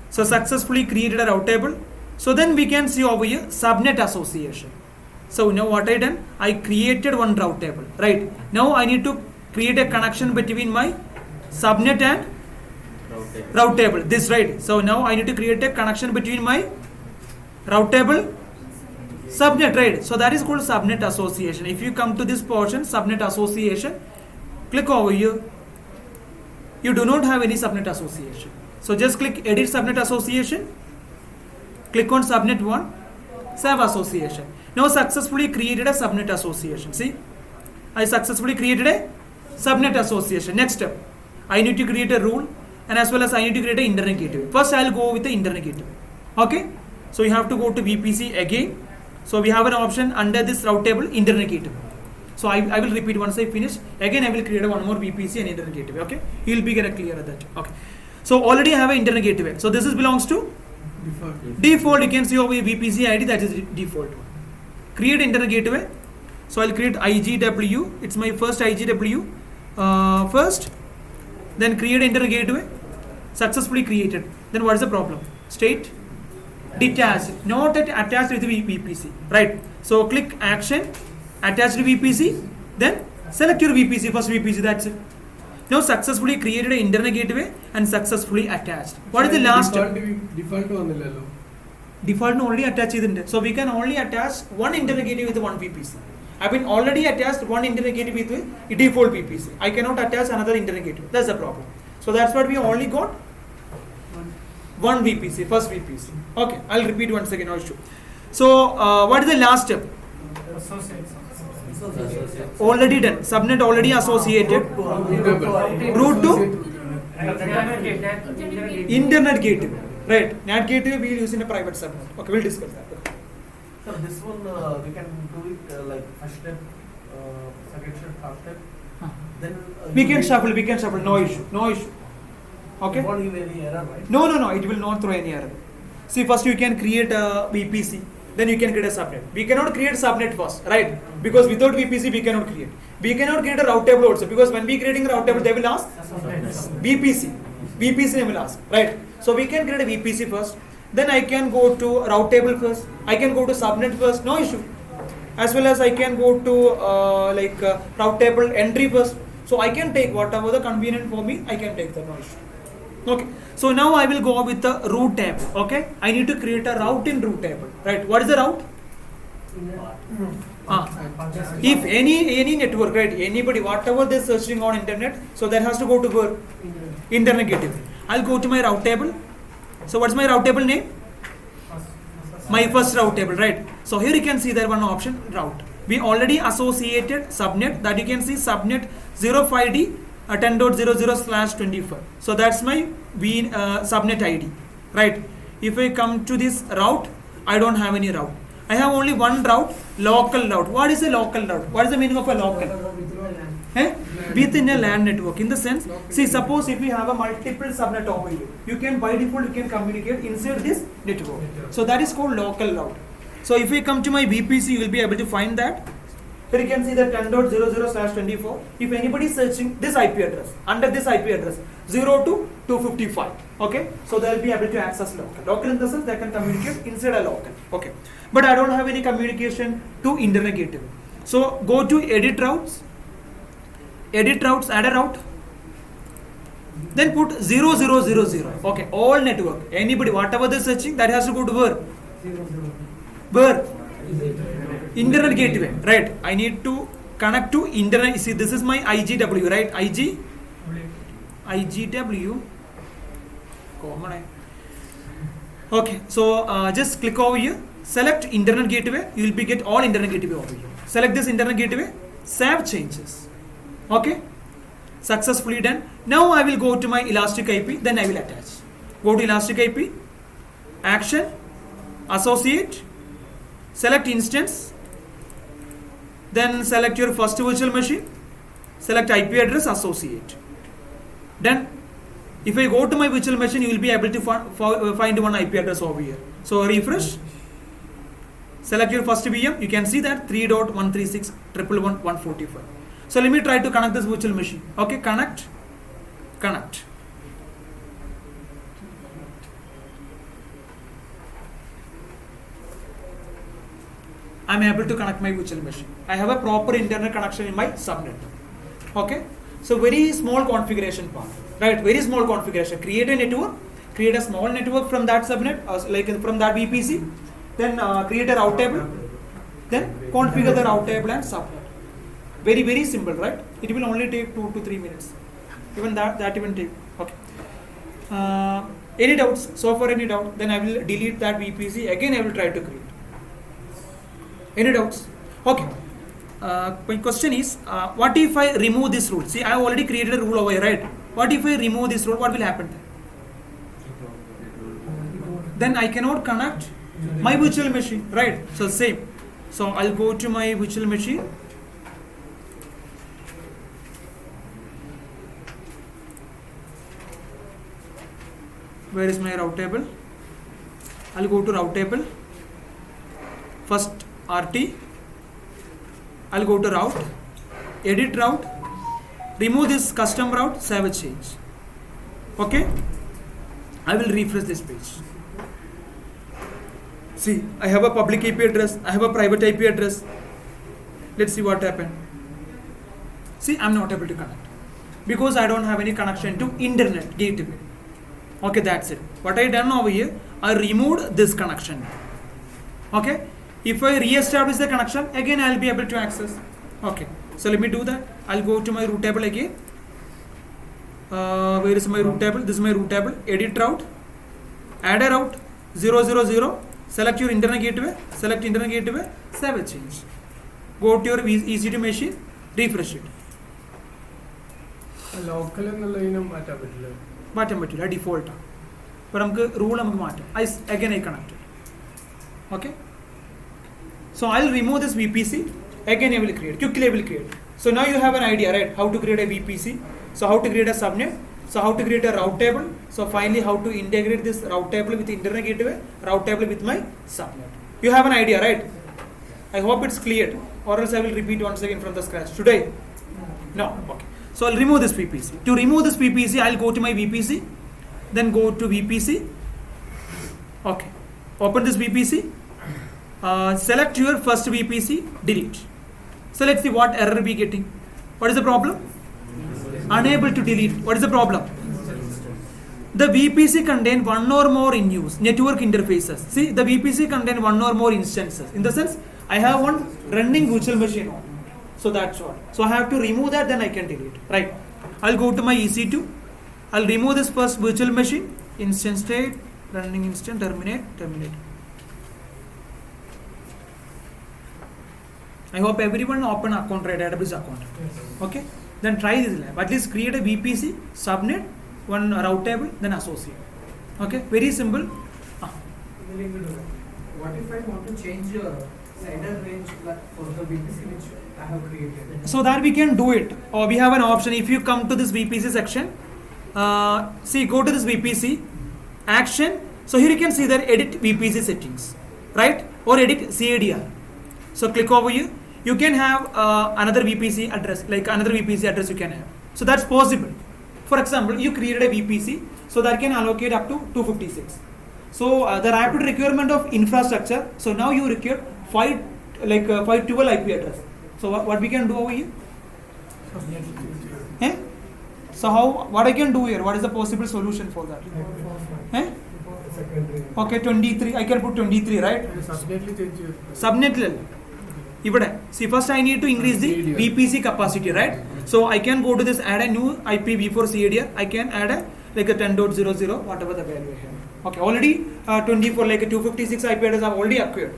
So successfully created a route table. So then we can see over here subnet association. So now what I done? I created one route table, right? Now I need to create a connection between my subnet and route table. This, right? So now I need to create a connection between my route table, subnet, right? So that is called subnet association. If you come to this portion, subnet association, click over here. You do not have any subnet association. So just click edit subnet association. Click on subnet 1, save association. Now successfully created a subnet association. See, I successfully created a subnet association. Next step, I need to create a rule, and as well as I need to create an internet gateway. First, I'll go with the internet gateway. Okay, so you have to go to VPC again. So we have an option under this route table, internet gateway. So I will repeat once I finish. Again, I will create one more VPC and internet gateway. Okay, you will be get clear at that. Okay, so already I have an internet gateway. So this is belongs to default. You can see over VPC ID, that is default. Create internet gateway. So I'll create IGW. It's my first IGW first. Then create internet gateway. Successfully created. Then what is the problem? State detached, not attached with the VPC. Right. So click action, attach to VPC. Then select your VPC, first VPC. That's it. Now successfully created an internet gateway and successfully attached. What is the last step? Default Default already attached. So we can only attach one internet gateway with one VPC. I've been already attached one internet gateway with a default VPC. I cannot attach another internet gateway. That's the problem. So that's what we only got one VPC, first VPC. Okay, I'll repeat once again. No issue. So what is the last step? Already done. Subnet already associated. Route to internet gateway. Right. NAT gateway we will use in a private subnet. Okay, we'll discuss that. Okay. So this one we can do it like first step, second step, third step. Then we can shuffle. No issue. Okay. It won't give any error, right? No. It will not throw any error. See, first you can create a VPC. Then you can create a subnet. We cannot create subnet first, right? Because without VPC we cannot create. We cannot create a route table also, because when we creating a route table, they will ask VPC. VPC they will ask, right? So we can create a VPC first. Then I can go to route table first. I can go to subnet first. No issue. As well as I can go to route table entry first. So I can take whatever the convenient for me. I can take that. No issue. Okay. So now I will go with the route table. Okay. I need to create a route in route table. Right. What is the route? If any network, right, anybody, whatever they're searching on internet, so that has to go to where? Internet gateway. I'll go to my route table. So what's my route table name? My first route table, right? So here you can see there one option, route. We already associated subnet, that you can see subnet 05D 10.00/24. So that's my subnet ID, right? If I come to this route, I don't have any route. I have only one route, local route. What is a local route? What is the meaning of a local? Within a LAN network. In the sense, see, suppose if we have a multiple subnet over here, you can by default you can communicate inside this network. So that is called local route. So if we come to my VPC, you will be able to find that. Here you can see that 10.00/24. If anybody is searching this IP address, under this IP address, 0 to 255. Okay, so they will be able to access local. Local in the sense they can communicate inside a local. Okay, but I don't have any communication to internet gateway. So go to edit routes. Edit routes, add a route. Then put 0000. Okay, all network. Anybody, whatever they're searching, that has to go to where? Where? Internet gateway, right? I need to connect to internet. See, this is my IGW, right? IGW. Common. Okay, so just click over here. Select internet gateway. You will be get all internet gateway over here. Select this internet gateway. Save changes. Okay, successfully done. Now I will go to my Elastic IP. Then I will attach. Go to Elastic IP. Action. Associate. Select instance. Then select your first virtual machine. Select IP address, associate. Then if I go to my virtual machine, you will be able to find one IP address over here. So refresh. Select your first VM. You can see that 3.136.111.145. So let me try to connect this virtual machine. Okay, connect. I'm able to connect my virtual machine. I have a proper internet connection in my subnet. Okay, so very small configuration part, right? Very small configuration. Create a network, create a small network from that subnet, like from that VPC, then create a route table, then configure the route table and subnet. Very, very simple, right? It will only take 2 to 3 minutes. Even that even take. Okay. Any doubts? So far, any doubt? Then I will delete that VPC. Again, I will try to create. Any doubts? Okay. My question is, what if I remove this rule? See, I have already created a rule over here, right? What if I remove this rule? What will happen then I cannot connect my virtual machine, right? So same. So I'll go to my virtual machine. Where is my route table? I'll go to route table. First RT. I'll go to route, edit route, remove this custom route, save a change. Okay? I will refresh this page. See, I have a public IP address, I have a private IP address. Let's see what happened. See, I'm not able to connect because I don't have any connection to internet gateway. Okay, that's it. What I done over here, I removed this connection. Okay? If I re-establish the connection, again I'll be able to access. Okay, so let me do that. I'll go to my route table again. Where is my route table? This is my route table. Edit route. Add a route 000. Select your internet gateway. Select internet gateway. Save a change. Go to your EC2 machine. Refresh it. Local Mathematical default. But rule again I connected. Okay. So I'll remove this VPC. Again I will create. Quickly I will create. So now you have an idea, right? How to create a VPC. So how to create a subnet. So how to create a route table. So finally how to integrate this route table with the internet gateway. Route table with my subnet. You have an idea, right? I hope it's clear. Or else I will repeat once again from the scratch. Today? No. Okay. So I'll remove this VPC. To remove this VPC, I'll go to my VPC. Then go to VPC. Okay. Open this VPC. Select your first VPC, delete. So let's see what error we getting. What is the problem? Unable to delete. What is the problem? The VPC contain one or more in use network interfaces. See, the VPC contain one or more instances. In the sense, I have one running virtual machine on. So that's what. So I have to remove that, then I can delete. Right. I'll go to my EC2. I'll remove this first virtual machine. Instance state, running instance, terminate. I hope everyone open account, right? Database account. Okay. Then try this lab. At least create a VPC, subnet, one route table, then associate. Okay. Very simple. What if I want to change sender range for the VPC which I have created? So that we can do it. Or we have an option. If you come to this VPC section, see, go to this VPC action. So here you can see that edit VPC settings, right? Or edit CADR. So click over here. You can have another VPC address, like another VPC address you can have. So that's possible. For example, you created a VPC, so that can allocate up to 256. So the rapid requirement of infrastructure. So now you require 512 IP address. So what we can do over here? Eh? So what I can do here? What is the possible solution for that? Eh? Okay, 23. I can put 23, right? Subnet level. See, first I need to increase the VPC capacity, right? So I can go to this, add a new IPv4 CADR. I can add a 10.00, whatever the value I have. Okay, already 24, 256 IP address I've already acquired.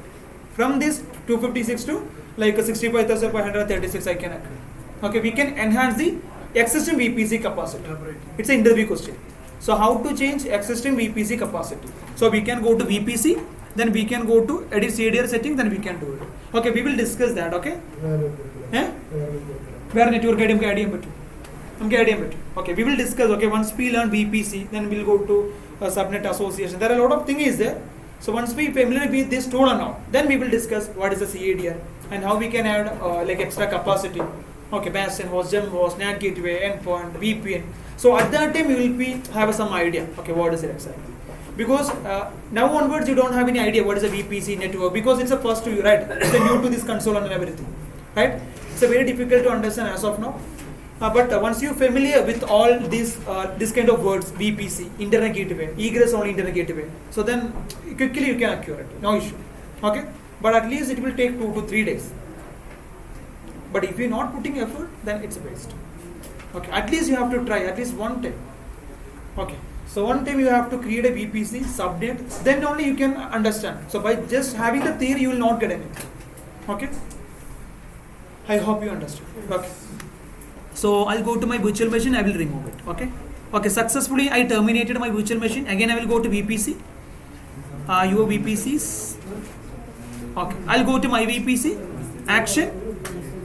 From this 256 to 65,536 I can acquire. Okay, we can enhance the existing VPC capacity. It's an interview question. So how to change existing VPC capacity? So we can go to VPC. Then we can go to edit CADR setting, then we can do it. Okay, we will discuss that, okay? Where network idea. Okay, we will discuss, okay, once we learn VPC, then we'll go to subnet association. There are a lot of things there. So once we familiar with this tool and all, then we will discuss what is the CADR and how we can add extra capacity. Okay, bastion host, gem host, NAT gateway, endpoint, VPN. So at that time we will have some idea, okay, what is it exactly. because now onwards you don't have any idea what is a VPC network, because it's a first to you, right? It's a new to this console and everything, right? It's a very difficult to understand as of now. But once you're familiar with all these this kind of words, VPC, internet gateway, egress only internet gateway, so then quickly you can acquire it, no issue. Okay, but at least it will take 2 to 3 days. But if you're not putting effort, then it's a waste. Okay, at least you have to try at least one time. Okay, so one time you have to create a VPC subnet, then only you can understand. So by just having the theory, you will not get anything. Okay, I hope you understood. Okay. So I'll go to my virtual machine, I will remove it. Okay. Okay, successfully I terminated my virtual machine. Again I will go to VPC. Your VPCs. Okay, I'll go to my VPC. Action.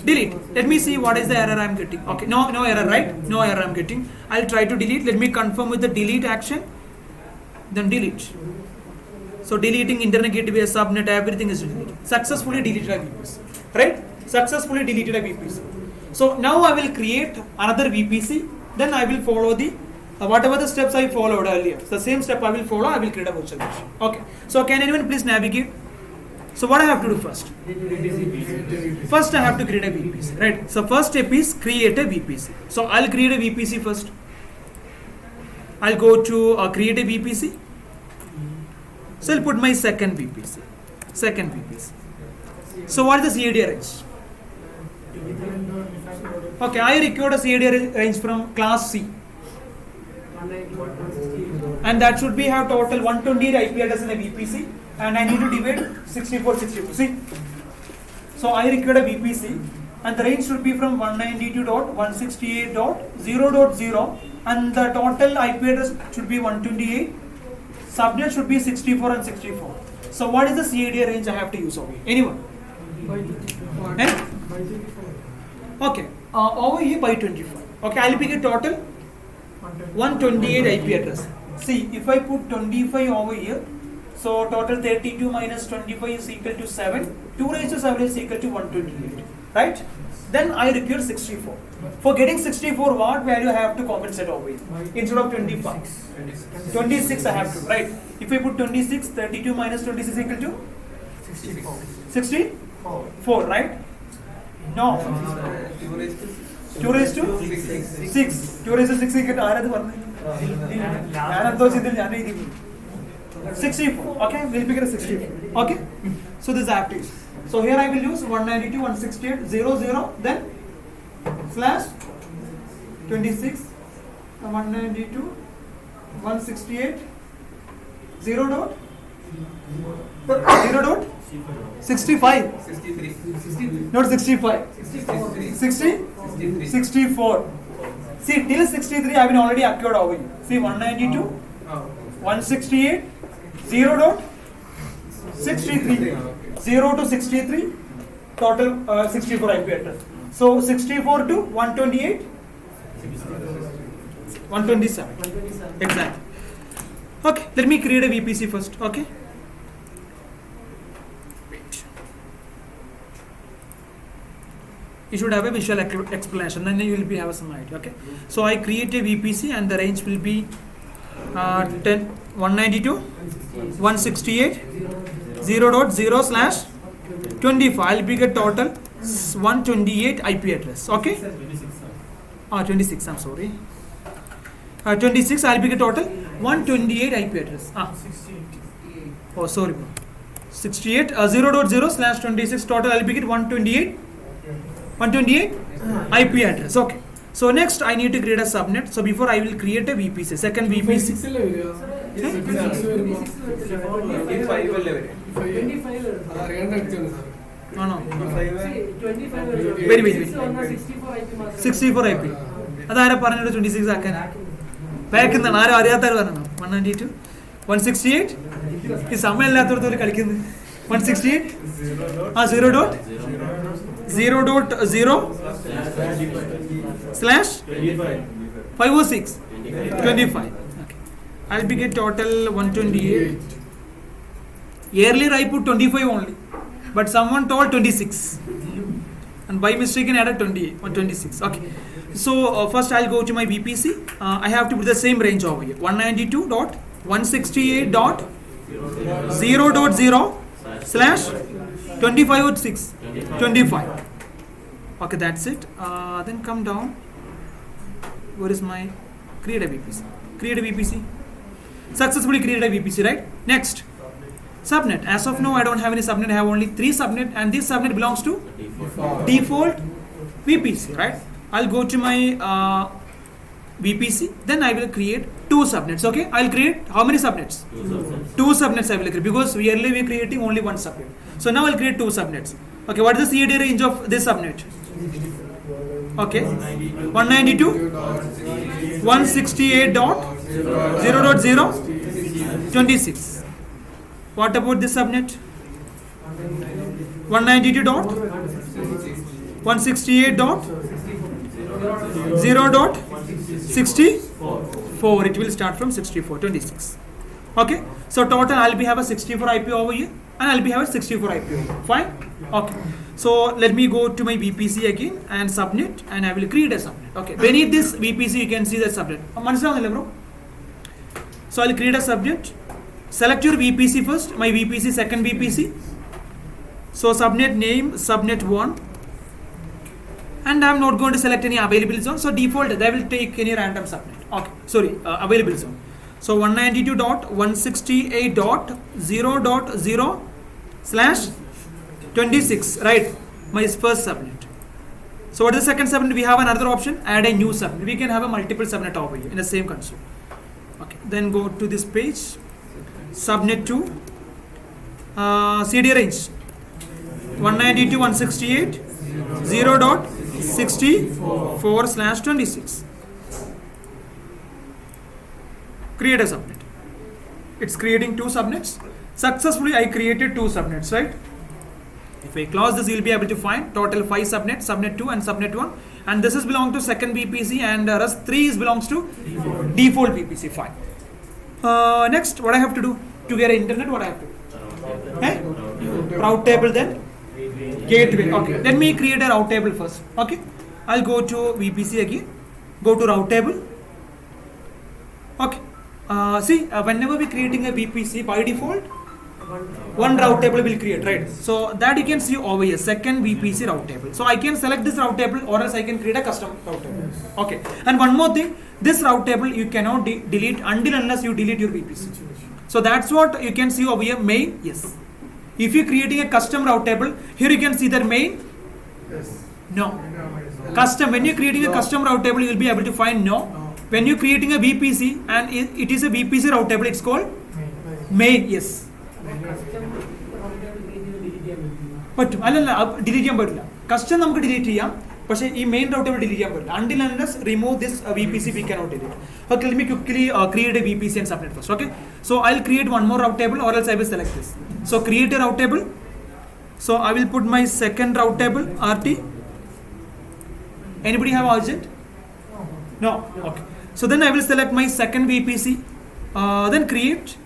Delete. Let me see what is the error I'm getting. Okay, no error, right? No error I'm getting. I'll try to delete. Let me confirm with the delete action. Then delete. So deleting internet gateway, subnet, everything is deleted. Successfully deleted a VPC. Right? Successfully deleted a VPC. So now I will create another VPC, then I will follow the whatever the steps I followed earlier. The same step I will follow, I will create a virtual machine. Okay. So can anyone please navigate? So what I have to do first? First I have to create a VPC, right? So first step is create a VPC. So I'll create a VPC first. I'll go to create a VPC. So I'll put my second VPC. So what is the CAD range? Okay, I required a CAD range from class C, and that should be have total 128 IP address in a VPC, and I need to divide 6462. See, so I required a VPC, and the range should be from 192.168.0.0, and the total IP address should be 128. Subnet should be 64 and 64. So what is the CAD range I have to use over here? Anyone? Okay, over here by 25. Okay, I'll pick a total 128 IP address. See, if I put 25 over here, so total 32 minus 25 is equal to 7. 2 raised to 7 is equal to 128. Right? Then I require 64. For getting 64, what value I have to compensate over here? Instead of 25. 26 I have to, right? If I put 26, 32 minus 26 is equal to? 64, right? No. 2 raised to 6. 2 raised to 6 equal to 64. Okay, we'll pick it as 64. Okay, so this I have to use. So here I will use 192.168.0.0, then slash 26 192.168 0.65. Not 65. 64. See, till 63 I have been already acquired over here. See, 192, 168, 0.63. 0 to 63, total 64 IP address. So 64 to 128, 127. Exactly. Okay, let me create a VPC first. Okay. Wait. You should have a visual explanation, then you will be have some idea. Okay. So I create a VPC and the range will be 192, 168, 0.0/25. I'll pick a total 128 IP address. Okay. 26. I'm sorry. 26. I'll pick a total 128 IP address. Oh, sorry, bro. 68 0.0/26 total. I'll pick it 128 IP address. Okay. So next I need to create a subnet. So before I will create a VPC, second VPC. No. Wait. 64 IP. That's why 26 back in the 192, 168. Is 168. 0.0/506 25. Okay. I'll be get total 128. Earlier I put 25 only, but someone told 26, and by mistake I added 28 or 26. Okay. So first I'll go to my VPC. I have to put the same range over here. 192 168.0.0/25. Okay, that's it. Then come down. Where is my create a VPC? Create a VPC. Successfully created a VPC, right? Next, subnet. As of now, I don't have any subnet. I have only 3 subnet, and this subnet belongs to default VPC, right? I'll go to my VPC. Then I will create 2 subnets. Okay, I'll create how many subnets? 2 subnets I will create, because earlier we are creating only 1 subnet. So now I'll create 2 subnets. Okay, what is the CAD range of this subnet? Okay, 192.168.0.026. What about this subnet? 192.168.0.64. It will start from 64.26. Okay, so total I'll be have a 64 IP over here, and I'll be have a 64 IP over here. Fine. Okay, so let me go to my VPC again and subnet, and I will create a subnet. Okay, beneath this VPC you can see the subnet. Bro. So I'll create a subnet. Select your VPC first. My VPC, second VPC. So subnet name subnet 1, and I'm not going to select any available zone. So default they will take any random subnet. Okay, sorry, available zone. So 192.168.0.0/26, right? My first subnet. So what is the second subnet? We have another option, add a new subnet. We can have a multiple subnet over here in the same console. Okay, then go to this page, subnet 2, CD range 192.168.0.64/26. Create a subnet. It's creating 2 subnets. Successfully I created 2 subnets, right? If I close this, you'll be able to find total 5 subnets, subnet 2 and subnet 1, and this is belong to second VPC, and rest 3 is belongs to default VPC. Fine. Next, what I have to do to get internet? What I have to do? Route table, then gateway. Okay, let me create a route table first. Okay, I'll go to VPC again, go to route table. Okay, whenever we creating a VPC, by default one route table will create, right? So that you can see over here, second VPC route table. So I can select this route table, or else I can create a custom route table. Okay, and one more thing, this route table you cannot delete until unless you delete your VPC. So that's what you can see over here, main. Yes, if you're creating a custom route table, here you can see that main. No, custom. When you're creating a custom route table, you will be able to find no. When you're creating a VPC and it is a VPC route table, it's called main. Yes. But delete custom delete but main route table delete until unless remove this VPC we cannot delete. Okay, let me quickly create a VPC and subnet first. Okay, so I'll create one more route table, or else I will select this. So create a route table. So I will put my second route table RT. Anybody have urgent? No. Okay, so then I will select my second VPC, then create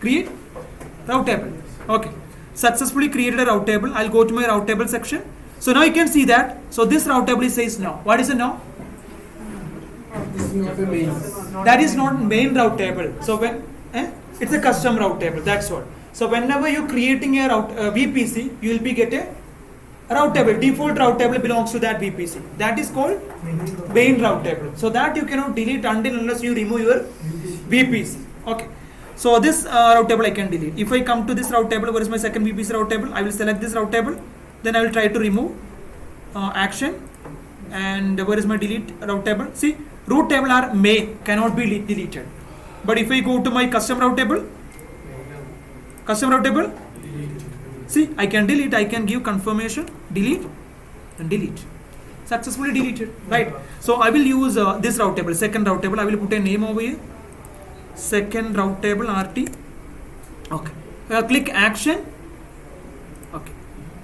route table. Okay, successfully created a route table. I'll go to my route table section. So now you can see that. So this route table says no. What is it now? This is not the main. That is not main route table. So when it's a custom route table. That's what. So whenever you're creating a route VPC, you will be get a route table. Default route table belongs to that VPC. That is called main route table. So that you cannot delete until unless you remove your VPC. Okay. So this route table I can delete. If I come to this route table, where is my second VPC route table? I will select this route table. Then I will try to remove action. And where is my delete route table? See, route table are may, cannot be deleted. But if I go to my custom route table, see, I can delete, I can give confirmation, delete, and delete. Successfully deleted, right? So I will use this route table, second route table. I will put a name over here. Second route table RT. Okay. Click action. Okay.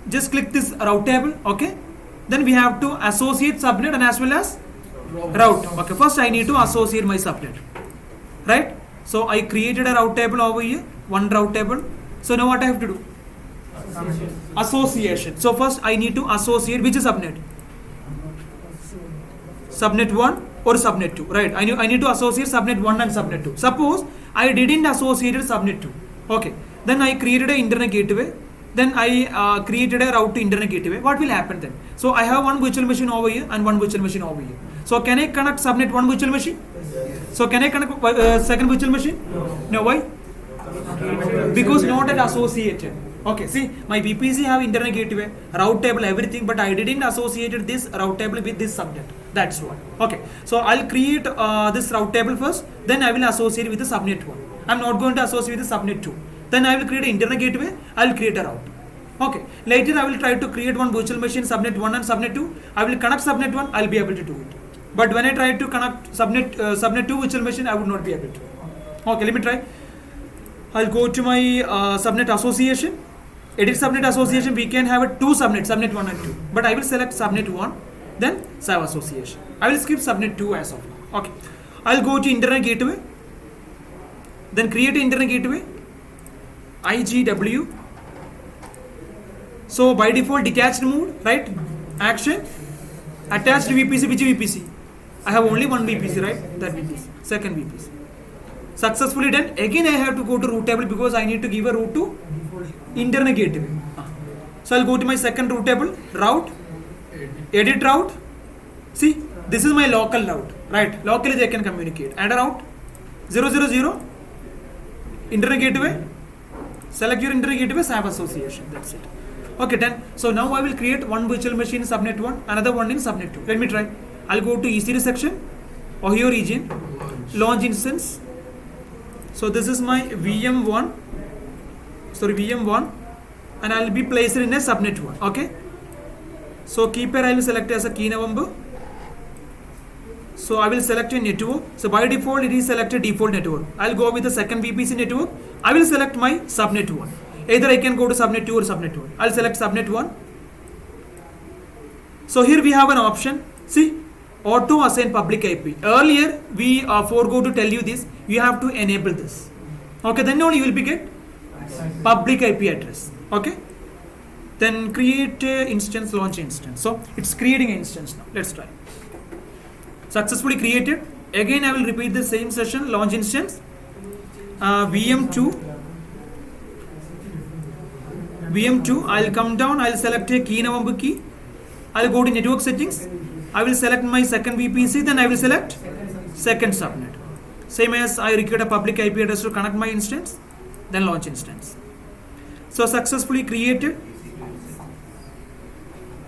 Just click this route table. Okay. Then we have to associate subnet and as well as route. Okay. First I need to associate my subnet. Right? So I created a route table over here. One route table. So now what I have to do? Association. So first I need to associate which is subnet? Subnet 1. or subnet 2, right? I need to associate subnet 1 and subnet 2. Suppose I didn't associate subnet 2. Okay. Then I created an internet gateway. Then I created a route to internet gateway. What will happen then? So I have one virtual machine over here and one virtual machine over here. So can I connect subnet 1 virtual machine? So can I connect second virtual machine? No. Why? Because not at associated. Okay, see, my VPC have internet gateway, route table, everything, but I didn't associate this route table with this subnet. That's why. Okay, so I'll create this route table first, then I will associate with the subnet 1. I'm not going to associate with the subnet 2. Then I will create an internet gateway, I'll create a route. Okay, later I will try to create one virtual machine, subnet 1 and subnet 2. I will connect subnet 1, I'll be able to do it. But when I try to connect subnet 2 virtual machine, I would not be able to. Okay, let me try. I'll go to my subnet association. Edit subnet association, we can have a two subnet, subnet 1 and 2. But I will select subnet 1, then save association. I will skip subnet 2 as of now. Okay. I'll go to internet gateway. Then create an internet gateway. IGW. So by default detached mode, right? Action. Attached VPC, which VPC? I have only one VPC, right? That VPC. Second VPC. Successfully done. Again I have to go to route table because I need to give a route to internet gateway. So I'll go to my second route table, route, edit route. See, this is my local route, right? Locally they can communicate. Add a route, 000, internet gateway. Select your internet gateway, save association. That's it. Okay, done. So now I will create one virtual machine in subnet 1, another one in subnet 2. Let me try. I'll go to EC2 section, Ohio region, launch instance. So this is my VM1, and I'll be placed in a subnet 1. Okay. So keeper I will select as a key November. So I will select a network. So by default it is selected default network. I'll go with the second VPC network. I will select my subnet 1. Either I can go to subnet 2 or subnet 1. I'll select subnet 1. So here we have an option. See, auto assign public IP. Earlier we forego to tell you this. You have to enable this. Okay, then only you will be get public IP address. Okay. Then create instance, launch instance. So it's creating an instance now. Let's try. Successfully created. Again I will repeat the same session, launch instance. VM2, I'll come down, I'll select a key November key. I'll go to network settings. I will select my second VPC, then I will select second subnet. Same as I require a public IP address to connect my instance, then launch instance. So successfully created.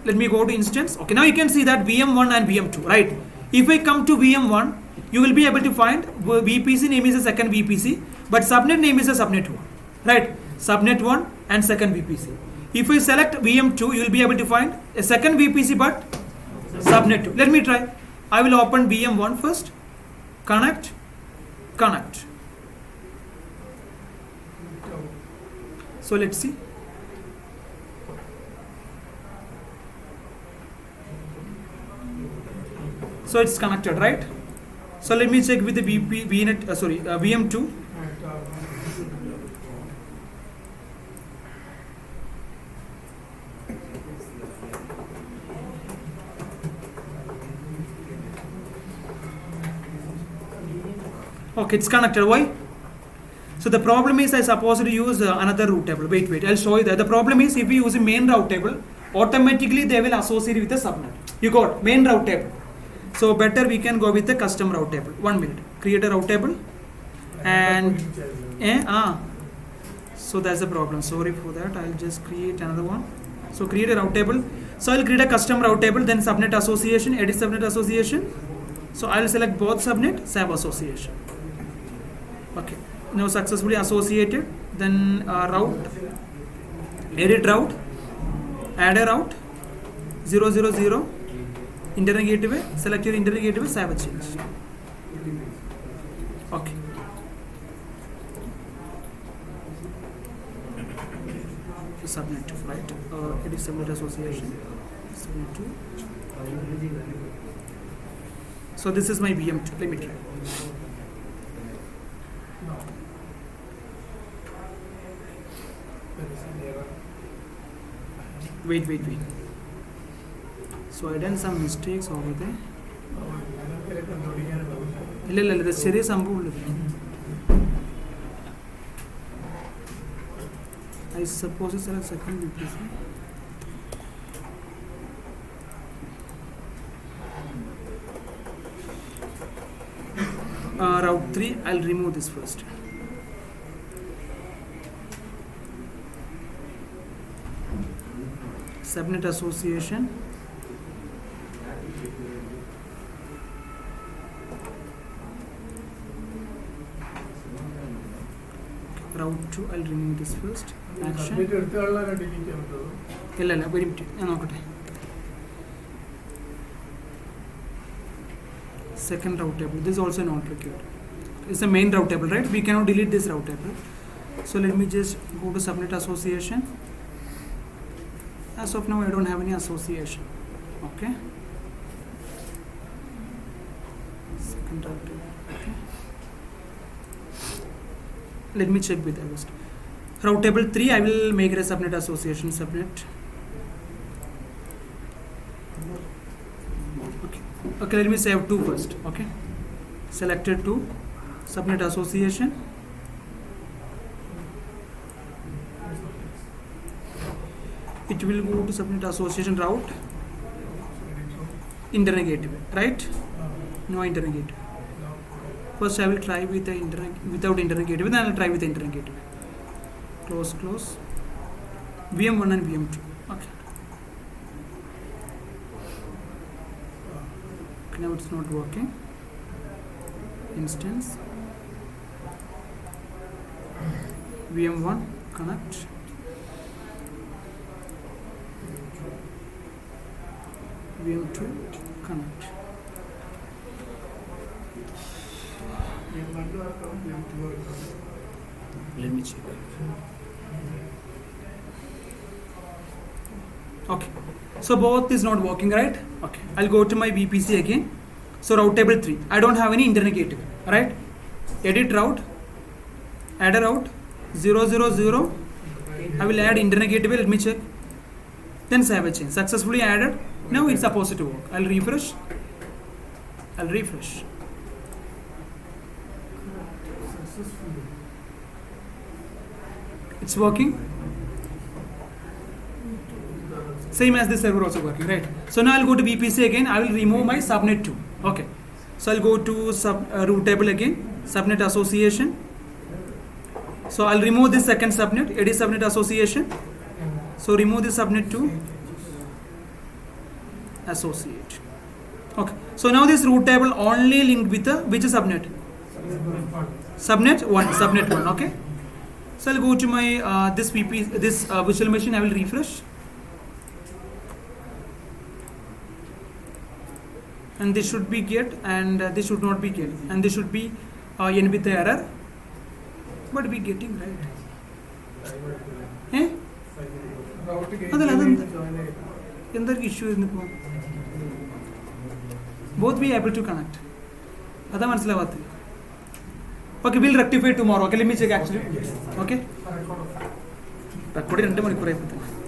Let me go to instance. Okay, now you can see that VM1 and VM2, right? If I come to VM1, you will be able to find VPC name is a second VPC, but subnet name is a subnet 1, right? Subnet 1 and second VPC. If I select VM2, you will be able to find a second VPC but subnet 2. Let me try. I will open VM1 first. Connect. So let's see. So it's connected, right? So let me check with the VM2. Okay, it's connected. Why? So the problem is I supposed to use another route table. Wait, I'll show you that. The problem is if you use a main route table, automatically they will associate with the subnet. You got main route table. So better we can go with the custom route table. 1 minute. Create a route table. And so that's the problem. Sorry for that. I'll just create another one. So create a route table. So I'll create a custom route table, then subnet association, edit subnet association. So I'll select both subnet, save association. Okay. Now successfully associated. Then route, edit route, add a route, 000. Internet gateway, select your internet gateway, save a change. Okay. Subnet 2, right? It is subnet association. Subnet 2. So this is my VM2. Let me try. Wait. So I done some mistakes over there. ഇല്ല ഇത് ചെറിയ സംഭവമുള്ളത്. I suppose it's a second VPC. Route 3, I'll remove this first. Subnet association. Route 2, I'll remove this first. Action. ഇല്ല ഒരു minute ഞാൻ നോക്കട്ടെ. Second route table, this is also not required. It's the main route table, right? We cannot delete this route table. So let me just go to subnet association. As of now I don't have any association. Okay, second route table. Okay, let me check with first. Route table 3, I will make it a subnet association. Subnet. Okay, let me save 2 first. Okay, selected 2, subnet association. It will go to subnet association route. Internet gateway, right? No internet gateway. First I will try with the without internet gateway, then I will try with the internet gateway. Close. VM1 and VM2. Okay. Now it's not working. Instance VM1 connect. VM2 connect. Let me check. Okay, so both is not working, right? Okay, I'll go to my VPC again. So route table 3, I don't have any internet gateway, right? Edit route, add a route 000. I will add internet gateway. Let me check. Then save a change. Successfully added. Now it's supposed to work. I'll refresh. It's working. Same as this server also working, right? So now I'll go to VPC again. I will remove my subnet 2. Okay, so I'll go to route table again, subnet association. So I'll remove this second subnet, edit subnet association. So remove this subnet 2, associate. Okay, so now this route table only linked with the which subnet? Subnet 1. Okay, so I'll go to my this virtual machine. I will refresh. And this should be get, and this should not be get, and this should be n with the error, but we getting right. Another issue is both be able to connect. Okay, we'll rectify tomorrow. Okay, let me check actually. Okay, recording 2 hours.